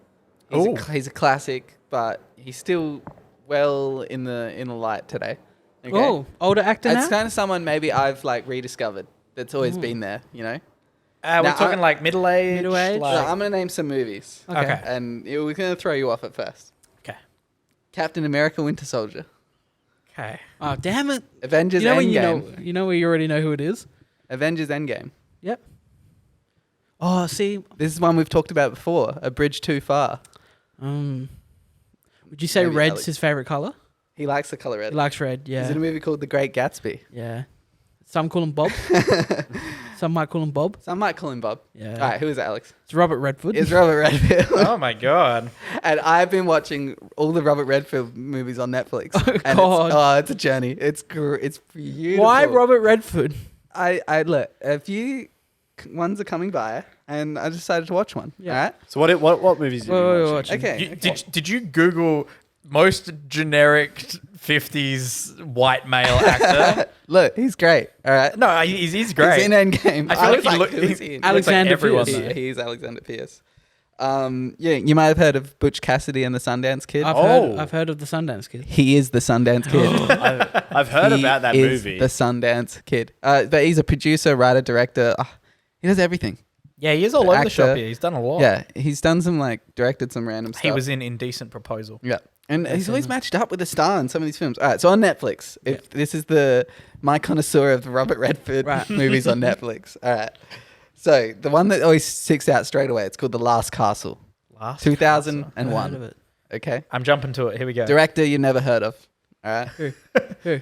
Ooh. He's a classic, but he's still well in the light today. Okay? Oh, older actor It's now? kind of someone maybe I've like rediscovered. That's always been there, you know. We're Now, talking like middle age. Middle-aged? So I'm gonna name some movies, Okay. and we're gonna throw you off at first. Okay. Captain America: Winter Soldier, Okay. Oh, damn it. Avengers You know when Endgame, you know where you already know who it is? Avengers Endgame. Yep. Oh, see. This is one we've talked about before. A Bridge Too Far. Would you say Maybe red's Alex. his favorite color? He likes the color red. He likes red, Is it a yeah. movie called The Great Gatsby? Yeah. Some call him Bob. Some might call him Bob. Some might call him Bob. Yeah. All right, who is Alex? It's Robert Redford. It's Robert Redford. Oh my god. And I've been watching all the Robert Redford movies on Netflix. Oh, and God. it's a journey. It's beautiful. Why Robert Redford? I look, a few ones are coming by, and I decided to watch one. Yeah. All right. So what movies did you watch? Okay. Did you Google most generic 50s white male actor? Look, he's great. All right. No, he's great. He's in Endgame. I feel like who is he in? Alexander everyone, Pierce. though. He is Alexander Pierce. Yeah, you might have heard of Butch Cassidy and the Sundance Kid. I've heard of the Sundance Kid. He is the Sundance Kid. I've heard about that He is movie. the Sundance Kid. But he's a producer, writer, director. He does everything. Yeah, he is all over the shop Actor. here. He's done a lot. Yeah, he's done directed some random stuff. He was in Indecent Proposal. Yeah. And he's always matched up with a star in some of these films. All right, so on Netflix, if this is my connoisseur of the Robert Redford movies on Netflix. All right. So the one that always sticks out straight away, it's called The Last Castle. 2001. Heard of it. Okay. I'm jumping to it. Here we go. Director you never heard of. All right. Who?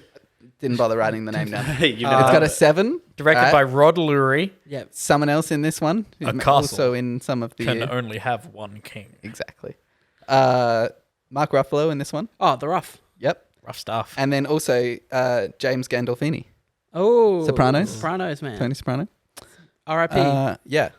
Didn't bother writing the name down. You've It's never got a 7. Directed by Rod Lurie. Yeah. Someone else in this one. Who's A castle also in some of the... Can only have one king. Exactly. Mark Ruffalo in this one. Oh, The Rough. Yep. Rough stuff. And then also James Gandolfini. Oh. Sopranos. Sopranos, man. Tony Soprano. R.I.P. Yeah.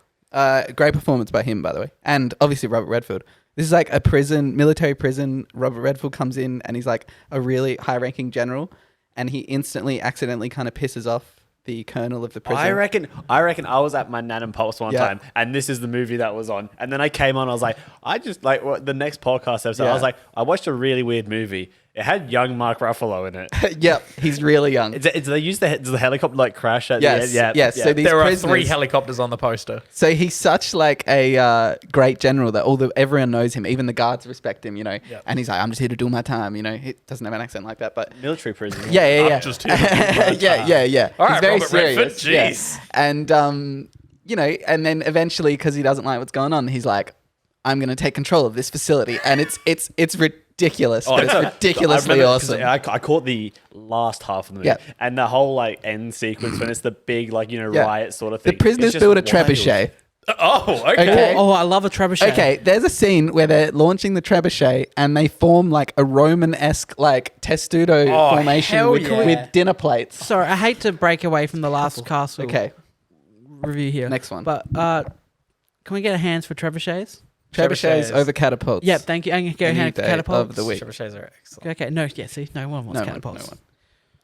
Great performance by him, by the way. And obviously Robert Redford. This is like a military prison. Robert Redford comes in and he's like a really high-ranking general, and he instantly, accidentally kind of pisses off the colonel of the prison. I reckon I was at my Nan and Pulse one Yeah. time, and this is the movie that was on. And then I came on, I was like, the next podcast episode, I was like, I watched a really weird movie. It had young Mark Ruffalo in it. Yep, he's really young. They use the helicopter like crash at Yes, the end? yes. So these There are prisoners, 3 helicopters on the poster. So he's such like a great general that everyone knows him. Even the guards respect him, you know. Yep. And he's like, I'm just here to do my time, you know. He doesn't have an accent like that, but Military prison. yeah. I'm just here to do my yeah. All He's right, very Robert Redford, serious. jeez. Yeah. And you know, and then eventually, because he doesn't like what's going on, he's like, I'm going to take control of this facility, and it's ridiculous, but it's ridiculously awesome. I caught the last half of the movie, Yeah. and the whole like end sequence when it's the big riot sort of The thing. prisoners It's just build a wild. trebuchet. Oh, okay. Okay. Oh, I love a trebuchet. Okay, there's a scene where they're launching the trebuchet and they form like a Roman-esque like testudo formation hell with, yeah. with dinner plates. Sorry, I hate to break away from the last castle Okay, review here. Next one. But can we get a hands for trebuchets? trebuchets over catapults. Yep, thank you. And go Any hand day catapults. of the week. Trebuchets are excellent. Okay, no, yeah, see, no one wants No catapults.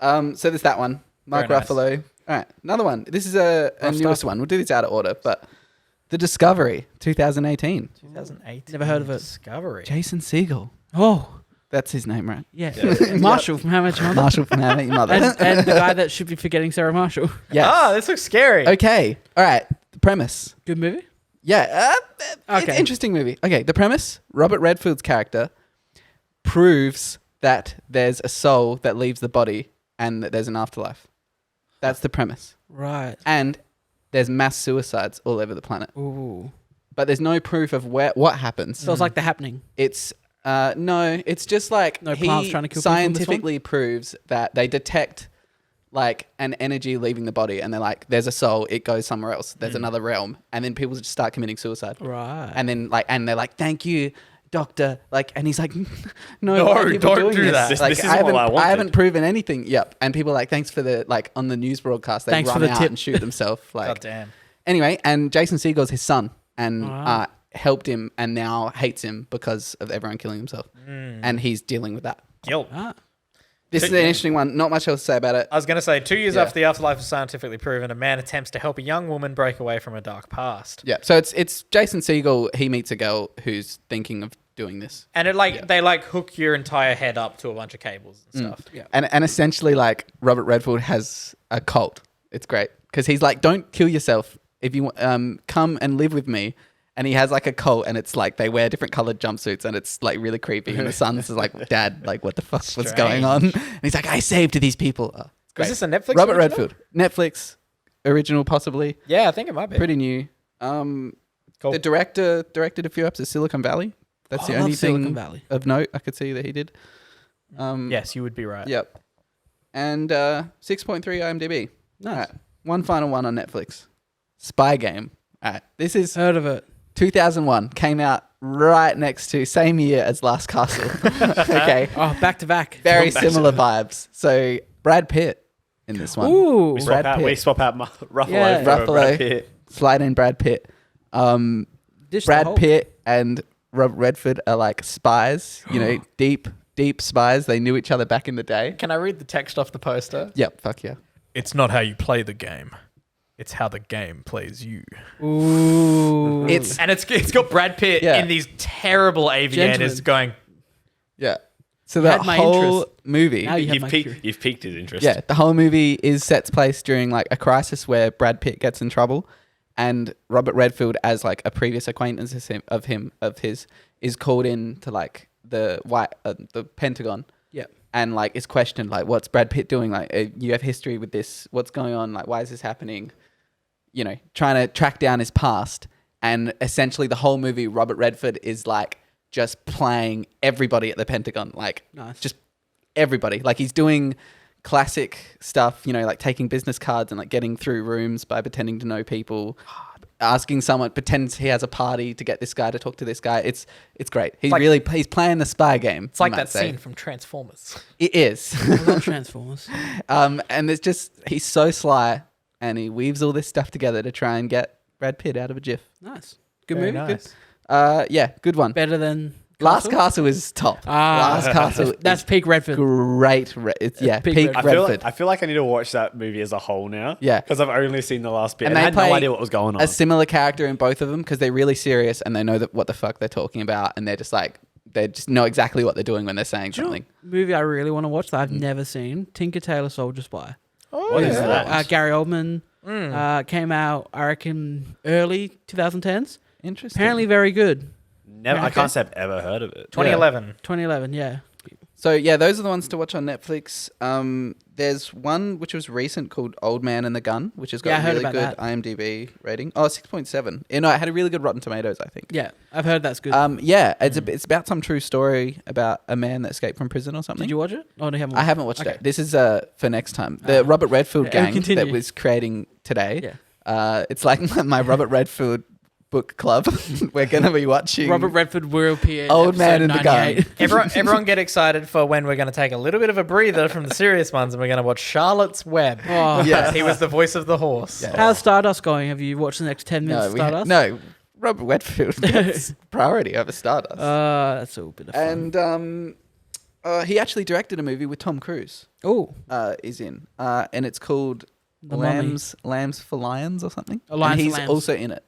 one. So there's that one. Mark Very nice. Ruffalo. All right, another one. This is a Rough newest stuff. one. We'll do this out of order, but The Discovery, 2018. 2008. Never heard of it. Discovery. Jason Segel. Oh, That's his name, right? yeah. Marshall from How Much Mother. Marshall from How I Met Your Mother. and the guy that should be forgetting Sarah Marshall. Yes. Ah, this looks scary. Okay. All right. The premise. Good movie? Yeah. It's Okay. interesting movie. Okay. The premise. Robert Redford's character proves that there's a soul that leaves the body and that there's an afterlife. That's the premise. Right. And there's mass suicides all over the planet. Ooh. But there's no proof of what happens. So it's like The Happening. It's no, it's just like No plants trying to kill people in this one? scientifically proves that they detect like an energy leaving the body, and they're like, there's a soul, it goes somewhere else. There's another realm, and then people just start committing suicide. Right. And then and they're like, thank you, doctor. Like, and he's like, no, No, why are people don't doing do this? that. This Like, isn't I what I wanted. haven't proven anything. Yep. And people are like, thanks for the on the news broadcast, they Thanks for run the out tip. and shoot themselves. Like, God damn. anyway, and Jason Segel's his son, and Wow. helped him, and now hates him because of everyone killing himself, and he's dealing with that. Guilt. Ah. This is an interesting one. Not much else to say about it. I was going to say, 2 years Yeah. after the afterlife is scientifically proven, a man attempts to help a young woman break away from a dark past. Yeah. So it's Jason Segel. He meets a girl who's thinking of doing this, And it they hook your entire head up to a bunch of cables and stuff. Yeah. and essentially like Robert Redford has a cult. It's great because he's like, don't kill yourself if you come and live with me. And he has like a cult, and it's like they wear different colored jumpsuits, and it's like really creepy. And the son's is like, Dad, like what the fuck? What's going on? And he's like, I saved these people. Oh, it's great. Is this a Netflix Robert original? Redford, Netflix original, possibly Yeah, I think it might be. pretty new. Cool. The director directed a few episodes of Silicon Valley. That's the I love only Silicon thing Valley. of note I could see that he did. Yes, you would be right. Yep. And 6.3 IMDb. Nice. All right. One final one on Netflix. Spy Game. All right, this is Heard of it. 2001. Came out right next to same year as Last Castle. Okay, Oh, back to back. very similar vibes. So Brad Pitt in this one. Ooh. We swap Brad out. We Pitt. swap out Ruffalo Yeah. for Ruffalo. Brad Pitt. Slide in Brad Pitt. Dish the Brad Hulk. Pitt and Robert Redford are like spies. You know, deep spies. They knew each other back in the day. Can I read the text off the poster? Yep. Fuck yeah. It's not how you play the game. It's how the game plays you. Ooh. It's It's got Brad Pitt Yeah. in these terrible aviators Gentlemen. going, yeah. So the Had my whole interest. movie. Now you have You've my piqued, curiosity. you've piqued his interest. Yeah, the whole movie sets place during like a crisis where Brad Pitt gets in trouble, and Robert Redford, as like a previous acquaintance of his, is called in to like the Pentagon, Yep. and like is questioned like, what's Brad Pitt doing? Like, you have history with this. What's going on? Like, why is this happening? You know, trying to track down his past, and essentially the whole movie, Robert Redford is like just playing everybody at the Pentagon, like Nice. just everybody. Like he's doing classic stuff, you know, like taking business cards and like getting through rooms by pretending to know people, asking someone, pretends he has a party to get this guy to talk to this guy. It's great. He's he's playing the spy game. it's like that scene from Transformers. It is. I love Transformers. And it's just, he's so sly and he weaves all this stuff together to try and get Brad Pitt out of a jiff. Nice. Good Very movie. nice. Yeah, good one. Better than Last Castle is top. Last Castle That's is peak Redford. great. It's Peak peak Redford. Redford. I feel like I need to watch that movie as a whole now. Yeah. Because I've only seen the last bit And and I they had no play idea what was going on. A similar character in both of them because they're really serious and they know that what the fuck they're talking about, and they're just like, they just know exactly what they're doing when they're saying something. Movie I really want to watch that I've never seen. Tinker Tailor Soldier Spy. What is that? Gary Oldman came out, I reckon, early 2010s. Interesting. Apparently very good. Never. I can't say I've ever heard of it. 2011. 2011, yeah. So yeah, those are the ones to watch on Netflix. There's one which was recent called Old Man and the Gun, which has got Yeah, I a heard really about good IMDb rating. Oh, 6.7. You know, it had a really good Rotten Tomatoes, I think. Yeah, I've heard that's good. Yeah, it's about some true story about a man that escaped from prison or something. Did you watch it? Oh, no, you haven't I haven't watched Okay. it. This is for next time. The Robert Redford Yeah, gang continue. that was creating today. Yeah. It's like my Robert Redford book club. We're going to be watching Robert Redford will appear in Old Man episode and the Gun. 98. Everyone get excited for when we're going to take a little bit of a breather from the serious ones and we're going to watch Charlotte's Web. Oh. Yes. He was the voice of the horse. Yeah. How's Stardust going? Have you watched the next 10 minutes of Stardust? No, Robert Redford gets priority over Stardust. That's a bit of fun. And he actually directed a movie with Tom Cruise. Oh, Is in, and it's called The Mummy. Lambs for Lions or something. Oh, Lions and for he's Lambs. also in it.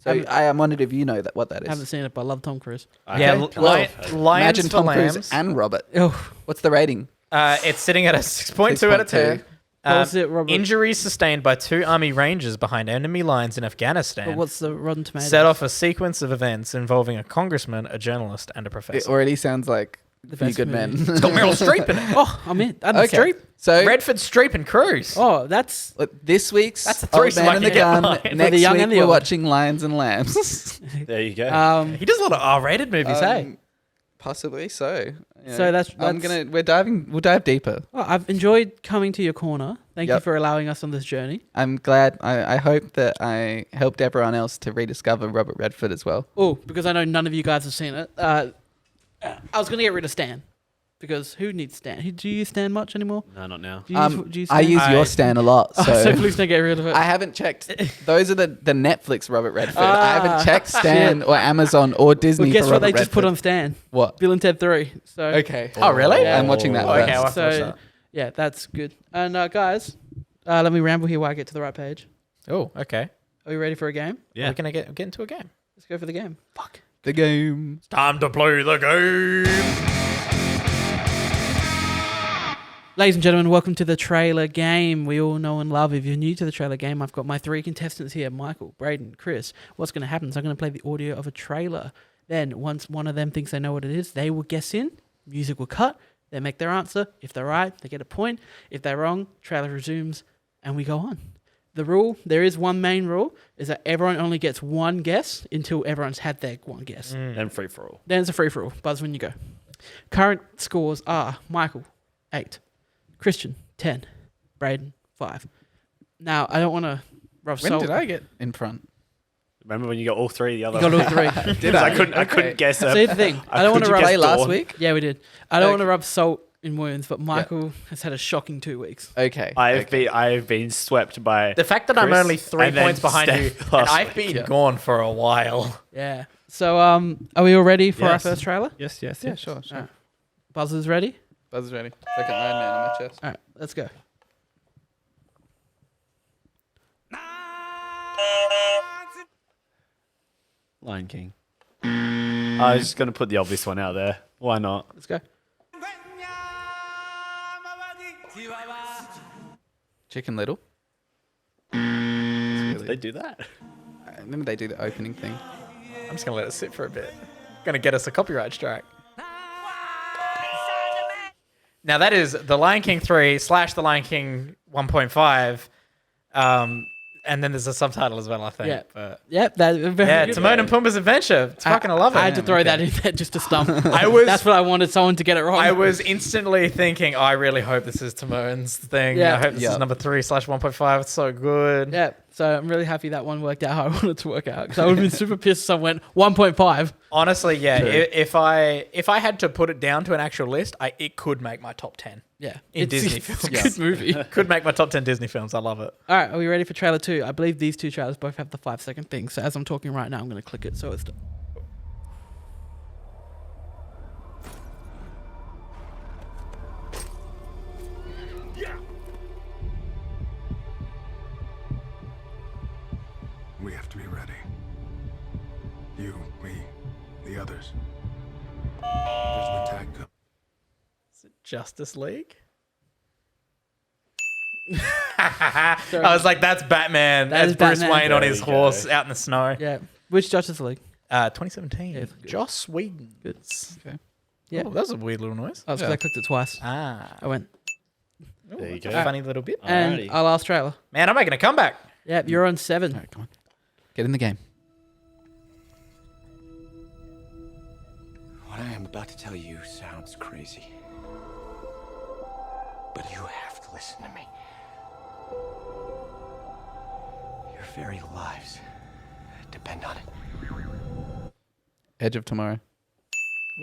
So I wondered if you know what that is. I haven't seen it, but I love Tom Cruise. Yeah, Okay. Well, Lions Imagine for Tom Lambs. Cruise and Robert. Oh, What's the rating? It's sitting at a 6.2 out of 10. What was it, Robert? Injuries sustained by 2 army rangers behind enemy lines in Afghanistan but what's the Rotten Tomatoes? set off a sequence of events involving a congressman, a journalist, and a It professor. already sounds like The Few best Good movie. Men. It's got Meryl Streep in it. Oh, I'm in. And Okay. Streep. So Redford, Streep, and Cruise. Oh, that's this week's That's a Old threesome Man I and can the get Gun. behind. For the Next young week and the we're old. watching Lions and Lambs. There you go. He does a lot of R-rated movies, hey? Possibly so. Yeah. So that's- We'll dive deeper. Oh, I've enjoyed coming to your corner. Thank you Yep. for allowing us on this journey. I'm glad. I hope that I helped everyone else to rediscover Robert Redford as well. Oh, because I know none of you guys have seen it. I was going to get rid of Stan. Because who needs Stan? Do you use Stan much anymore? No, not now. Do you use I Stan? use your I- Stan a lot, Oh, so so please don't get rid of it. I haven't checked. Those are the Netflix Robert Redford. I Ah, haven't checked Stan or Amazon or Disney. well, guess for what Robert they just put Redford. on Stan? What? Bill and Ted 3. So Okay. Oh, really? Yeah. I'm watching that Oh, okay, first. I'll have to watch So that. yeah, that's good. And guys, let me ramble here while I get to the right page. Oh, okay. Are you ready for a game? Yeah. We're going to get into a game. Let's go for the game. Fuck. The game. Time to play the game. Ladies and gentlemen, welcome to the trailer game we all know and love. If you're new to the trailer game, I've got my 3 contestants here, Michael, Brayden, Chris. What's going to happen is I'm going to play the audio of a trailer. Then once one of them thinks they know what it is, they will guess in, music will cut, they make their answer. If they're right, they get a point. If they're wrong, trailer resumes, and we go on. The rule, there is one main rule, is that everyone only gets one guess until everyone's had their one guess. Then free for all. Then it's a free-for-all. Buzz when you go. Current scores are Michael, 8. Christian, 10. Brayden, 5. Now, I don't want to Rub When salt. did I get in front? Remember when you got all three? The other. You got all three. Did I couldn't guess. See the thing. I don't want to Could rub. you Play guess last Dawn? week? Yeah, we did. I don't want to rub salt in wounds, but Michael has had a shocking 2 weeks. Okay. I've been swept by The fact that I'm Chris only 3 and then points behind you, Steph and last I've week. been gone for a while. Yeah. So are we all ready for our Yes. first trailer? Yes. Yeah, sure. Alright. Buzzer's ready? Buzz is ready. Second Iron Man on my chest. All right, let's go. Lion King. I was just gonna put the obvious one out there. Why not? Let's go. Chicken Little. Did they do that? I remember they do the opening thing. I'm just going to let it sit for a bit. Going to get us a copyright strike. Now, that is The Lion King 3 / The Lion King 1.5. And then there's a subtitle as well, I think. Yeah. But Yep. yeah, Timon and Pumbaa's Adventure. It's fucking, I love it. I had to throw that in there just to stump. was- That's what I wanted someone to get it wrong. I was instantly thinking, I really hope this is Timon's thing. Yeah. I hope this is number 3 / 1.5. It's so good. Yeah. So I'm really happy that one worked out how I wanted it to work out. Because I would have been super pissed if someone went 1.5. Honestly, yeah. True. If I had to put it down to an actual list, it could make my top 10. Yeah. In Disney it's films. a good movie. Could make my top 10 Disney films. I love it. All right. Are we ready for trailer 2? I believe these two trailers both have the 5-second thing. So as I'm talking right now, I'm going to click it. So it's... We have to be ready. You, me, the others. There's an attack coming. Is it Justice League? I was like, that's Batman. That That's is Bruce Batman. Wayne on There his we horse go. out in the snow. Yeah. Which Justice League? 2017. Yeah, good. Joss Whedon. Good. Okay. Yeah. Oh, that was a weird little noise. Oh, it's 'cause Yeah. I clicked it twice. Ah. I went. There you That's go. a funny little bit. And Alrighty. our last trailer. Man, I'm making a comeback. Yeah. You're on 7. All right, come on. Get in the game. What I am about to tell you sounds crazy. But you have to listen to me. Your very lives depend on it. Edge of Tomorrow.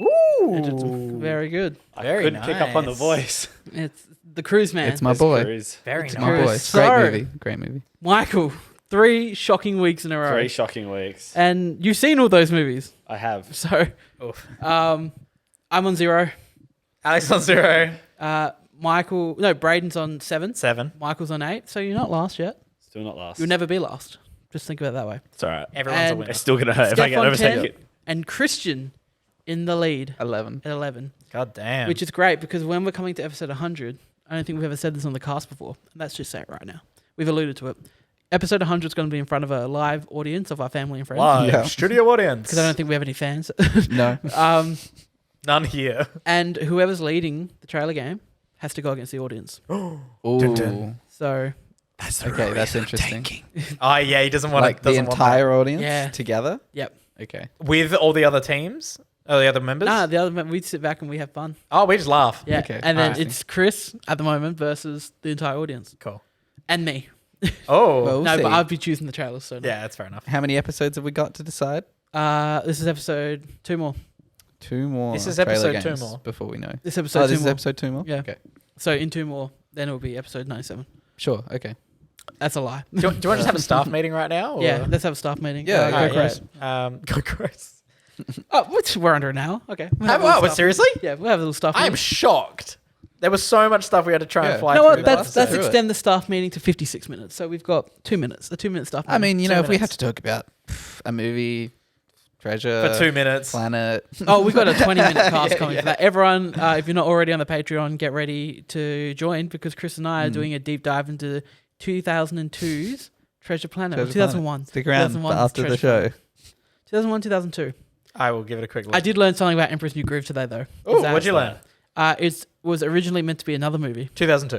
Ooh. Very good. Very Couldn't pick up on the nice. voice. It's The Cruise Man. It's my boy. Cruise. Very It's nice. my boy. Cruise. So- Great movie. Great movie. Michael, 3 shocking weeks in a row. 3 shocking weeks. And you've seen all those movies. I have. So Oof. I'm on 0. Alex on 0. Brayden's on 7. 7. Michael's on 8. So you're not last yet. Still not last. You'll never be last. Just think about it that way. It's alright. Everyone's a And- winner. It's still gonna hurt if I Steph get on overtake 10. it. And Christian in the lead 11. at 11. God damn. Which is great because when we're coming to episode 100, I don't think we've ever said this on the cast before. And let's just say it right now. We've alluded to it. Episode 100 is going to be in front of a live audience of our family and friends. live Yeah. studio audience. Because I don't think we have any fans. No. None here. And whoever's leading the trailer game has to go against the audience. Ooh. So That's Okay, that's interesting. Oh yeah, he doesn't want Like the doesn't want entire audience Yeah. together? Yep. Okay. that. With all the other teams, all the other members. Nah, the other we sit back and we have fun. Oh, we just laugh. Yeah. Okay, And then interesting. it's Chris at the moment versus the entire audience. Cool. And me. Oh, Well, No, see. but I'll be choosing the trailers. So no. yeah, that's fair enough. How many episodes have we got to decide? This is episode 2 more. 2 more. This is trailer episode 2 games more. before we know. This episode Oh, 2 this is more. episode 2 more? Yeah. Okay. So in 2 more, then it'll be episode 97. Sure. Okay. That's a lie. Do you want to just have a staff meeting right now? Or? Yeah, let's have a staff meeting. Yeah, Go alright, Chris. Go Chris. Oh, we're under an hour. Okay. We'll have a Oh, little what, staff- seriously? Yeah, we'll have a little staff I am meeting. shocked. There was so much stuff we had to try Yeah. and fly You know through. what? that Let's episode. extend the staff meeting to 56 minutes. So we've got 2 minutes. A 2-minute staff meeting. I mean, 2 if we minutes. have to talk about a movie, treasure, for 2 minutes. planet. Oh, we've got a 20-minute cast coming for that. Everyone, if you're not already on the Patreon, get ready to join because Chris and I are doing a deep dive into 2002's Treasure Planet. Or Treasure 2001. Planet. Stick around for 2001's after the Treasure show. Planet. 2001, 2002. I will give it a quick look. I did learn something about Emperor's New Groove today, though. Oh, what'd you learn? It was originally meant to be another movie. 2002.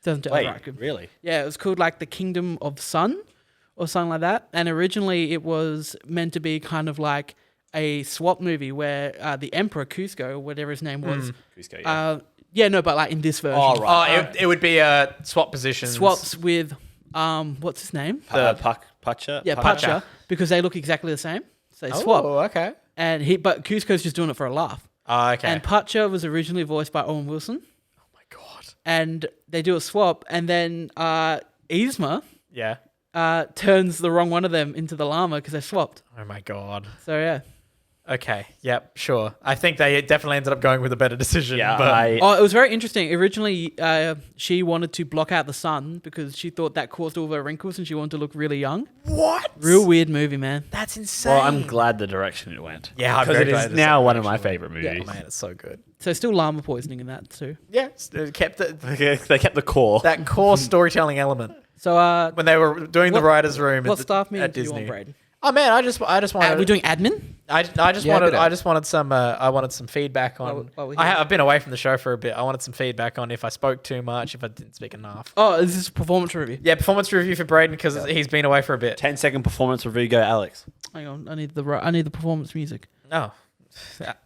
2002. Wait, Right, good. really? Yeah, it was called like The Kingdom of Sun or something like that. And originally it was meant to be kind of like a swap movie where the Emperor Cusco, whatever his name was, Cusco, yeah. yeah, no, but like in this version, Oh, right. It would be a swap position. swaps with what's his name? Pacha? Yeah, Pacha, because they look exactly the same. So they swap. Oh, okay. But Cusco's just doing it for a laugh. Oh, okay. And Pacha was originally voiced by Owen Wilson. Oh my god. And they do a swap, and then Yzma Yeah. turns the wrong one of them into the llama because they swapped. Oh my god. So yeah. Okay. Yep. Sure. I think they definitely ended up going with a better decision. Yeah, But It was very interesting. Originally, she wanted to block out the sun because she thought that caused all of her wrinkles, and she wanted to look really young. what? Real weird movie, man. That's insane. Well, I'm glad the direction it went. Yeah, I'm because very it glad is it's now that one of my direction. favorite movies. Oh, man, it's so good. So still llama poisoning in that too. Yeah. It kept They kept the core. that core storytelling element So when they were doing the writers' room. what at staff meeting at do you Disney. want, Brayden? Oh man, I just wanted. We're doing admin. I just Yeah, wanted bit of- I just wanted some I wanted some feedback on. While we're here. I've been away from the show for a bit. I wanted some feedback on if I spoke too much, if I didn't speak enough. Oh, this is a performance review. Yeah, performance review for Brayden because he's been away for a bit. 10-second performance review. Go, Alex. Hang on, I need the performance music. No,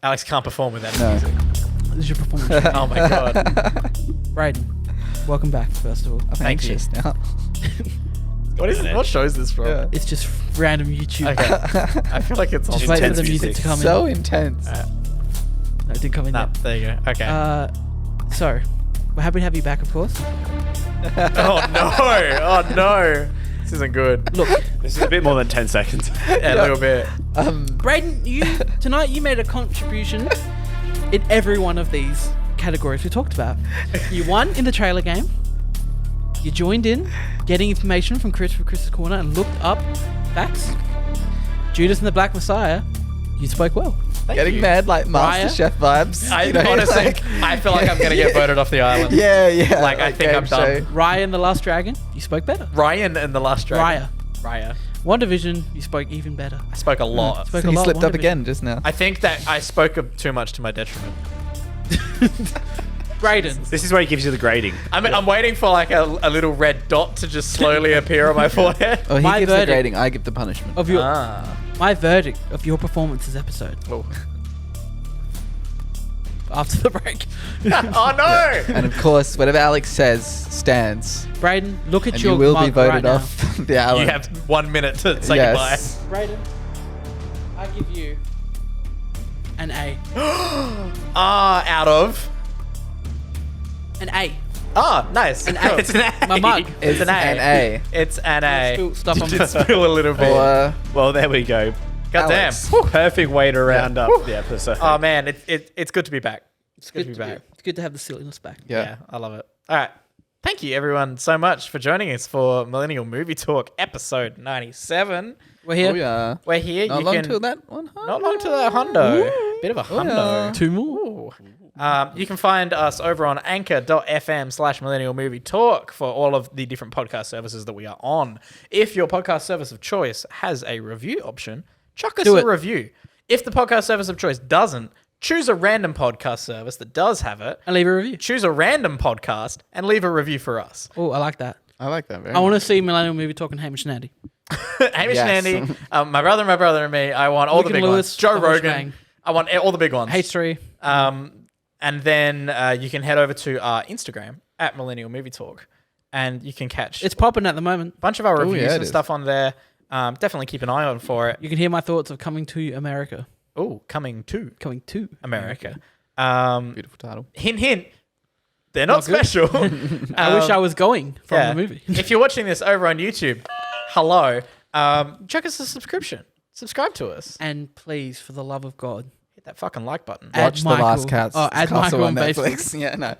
Alex can't perform without No. music. This is your performance. review. Oh my god. Brayden, welcome back. First of all, I'm Thank you. anxious now. What show is this from? Yeah. it's just random YouTube. Okay. I feel like it's on. Just wait for Intense the music music. to come So in. intense. No, it didn't come in No, yet. there you go. Okay. So, we're happy to have you back, of course. Oh no! Oh no! This isn't good. Look, This is a bit more than 10 seconds. Yeah, a little bit. Brayden, tonight you made a contribution in every one of these categories we talked about. You won in the trailer game. You joined in, getting information from Chris's Corner and looked up facts. Judas and the Black Messiah, you spoke well. Getting mad like Raya? MasterChef vibes. I you know, honestly, like- I feel like I'm gonna get voted off the island. Yeah, yeah. Like, I think game I'm done. Raya and the Last Dragon, you spoke better. Ryan and the Last Dragon. Raya. Wandavision, you spoke even better. I spoke a lot. Spoke So a he lot. slipped up WandaVision. again just now. I think that I spoke too much to my detriment. Brayden, This is where he gives you the grading. I'm waiting for like a little red dot to just slowly appear on my forehead. Oh, he My gives verdict- the grading. I give the punishment. of your Ah. my verdict of your performance this episode Oh. after the break. Oh no! And of course, whatever Alex says stands. Brayden, look at And your you will be mug voted right off the island. You have 1 minute to say Yes. now. Brayden, I give you an A. Out of. An A. Ah, nice. An A. It's an A. My mug. It's an A. It's an A. Spill stuff on Just spill a little bit. Or, Well, there we go. God damn. Alex. Perfect way to round up the episode. Oh man, it's good to be back. It's good to be back. It's good to have the silliness back. Yeah, I love it. All right. Thank you, everyone, so much for joining us for Millennial Movie Talk, episode 97. We're here. Oh, yeah. We're here. Not you long can, till that one. Huh? Not long till that hundo. Bit of a hundo. yeah. Two more. You can find us over on anchor.fm/Millennial Movie Talk for all of the different podcast services that we are on. If your podcast service of choice has a review option, chuck us Do a it. review. If the podcast service of choice doesn't, choose a random podcast service that does have it. And leave a review. Choose a random podcast and leave a review for us. Oh, I like that. I like that very I want to much. see Millennial Movie Talk and Hamish and Andy. Hamish Yes. and Andy, my brother and me. I want all Luke the and big Lewis, ones. Joe Thomas Rogan. Bang. I want all the big ones. H3. And then you can head over to our Instagram at Millennial Movie Talk, and you can catch It's popping at the moment. a bunch of our reviews yeah, it and is. stuff on there. Definitely keep an eye on for it. You can hear my thoughts of coming to America. Oh, coming to Coming to America. Beautiful title. Hint, hint. They're not good. special. I wish I was going from yeah. the movie. If you're watching this over on YouTube, hello. Check us a subscription. Subscribe to us. And please, for the love of God, Hit that fucking like button. Add Watch The Michael. Last Cats. Oh, add Castle Michael on Netflix. Yeah, no.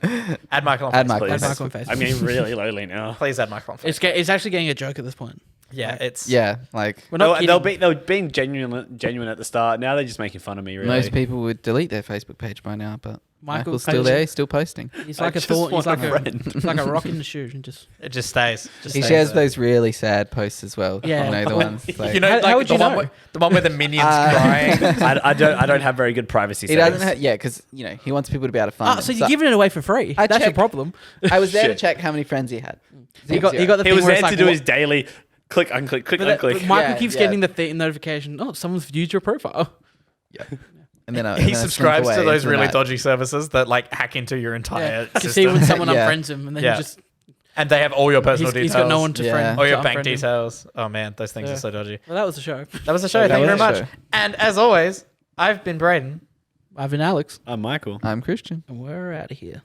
Add Michael on Add Facebook. Michael. add Please. Michael on Facebook. I'm getting really lonely now. Please add Michael on Facebook. It's actually getting a joke at this point. Yeah, it's... Yeah, like We're not They'll kidding. be being genuine at the start. Now they're just making fun of me. Really, most people would delete their Facebook page by now, but Michael's Michael's still page- there, he's still posting. He's I like a just thorn. He's want like a friend. he's like a rock in the shoe, and just It just stays. He shares those really sad posts as well. Yeah. You know, the ones like You know, How like would the you one know? where, the one where the minions crying. I don't have very good privacy he settings. doesn't have, yeah, because you know he wants people to be able to find. so him. you're giving it away for free. I That's your checked- problem. I was there to Shit. check how many friends he had. He got the He thing was where there it's to like, do what- his daily click, unclick, click, But unclick. Michael Yeah, keeps yeah. getting the notification. Oh, someone's viewed your profile. And then He subscribes to those really dodgy. dodgy services that like hack into your entire Yeah, to system. see when someone Yeah. unfriends him, and then Yeah. just And they have all your personal details. He's got no one to Yeah. friend. All your to bank unfriend him. details. Oh man, those things Yeah. are so dodgy. Well, that was the show. That was the show. Thank you very much. And as always, I've been Brayden. I've been Alex, I'm Michael. I'm Christian. and we're out of here.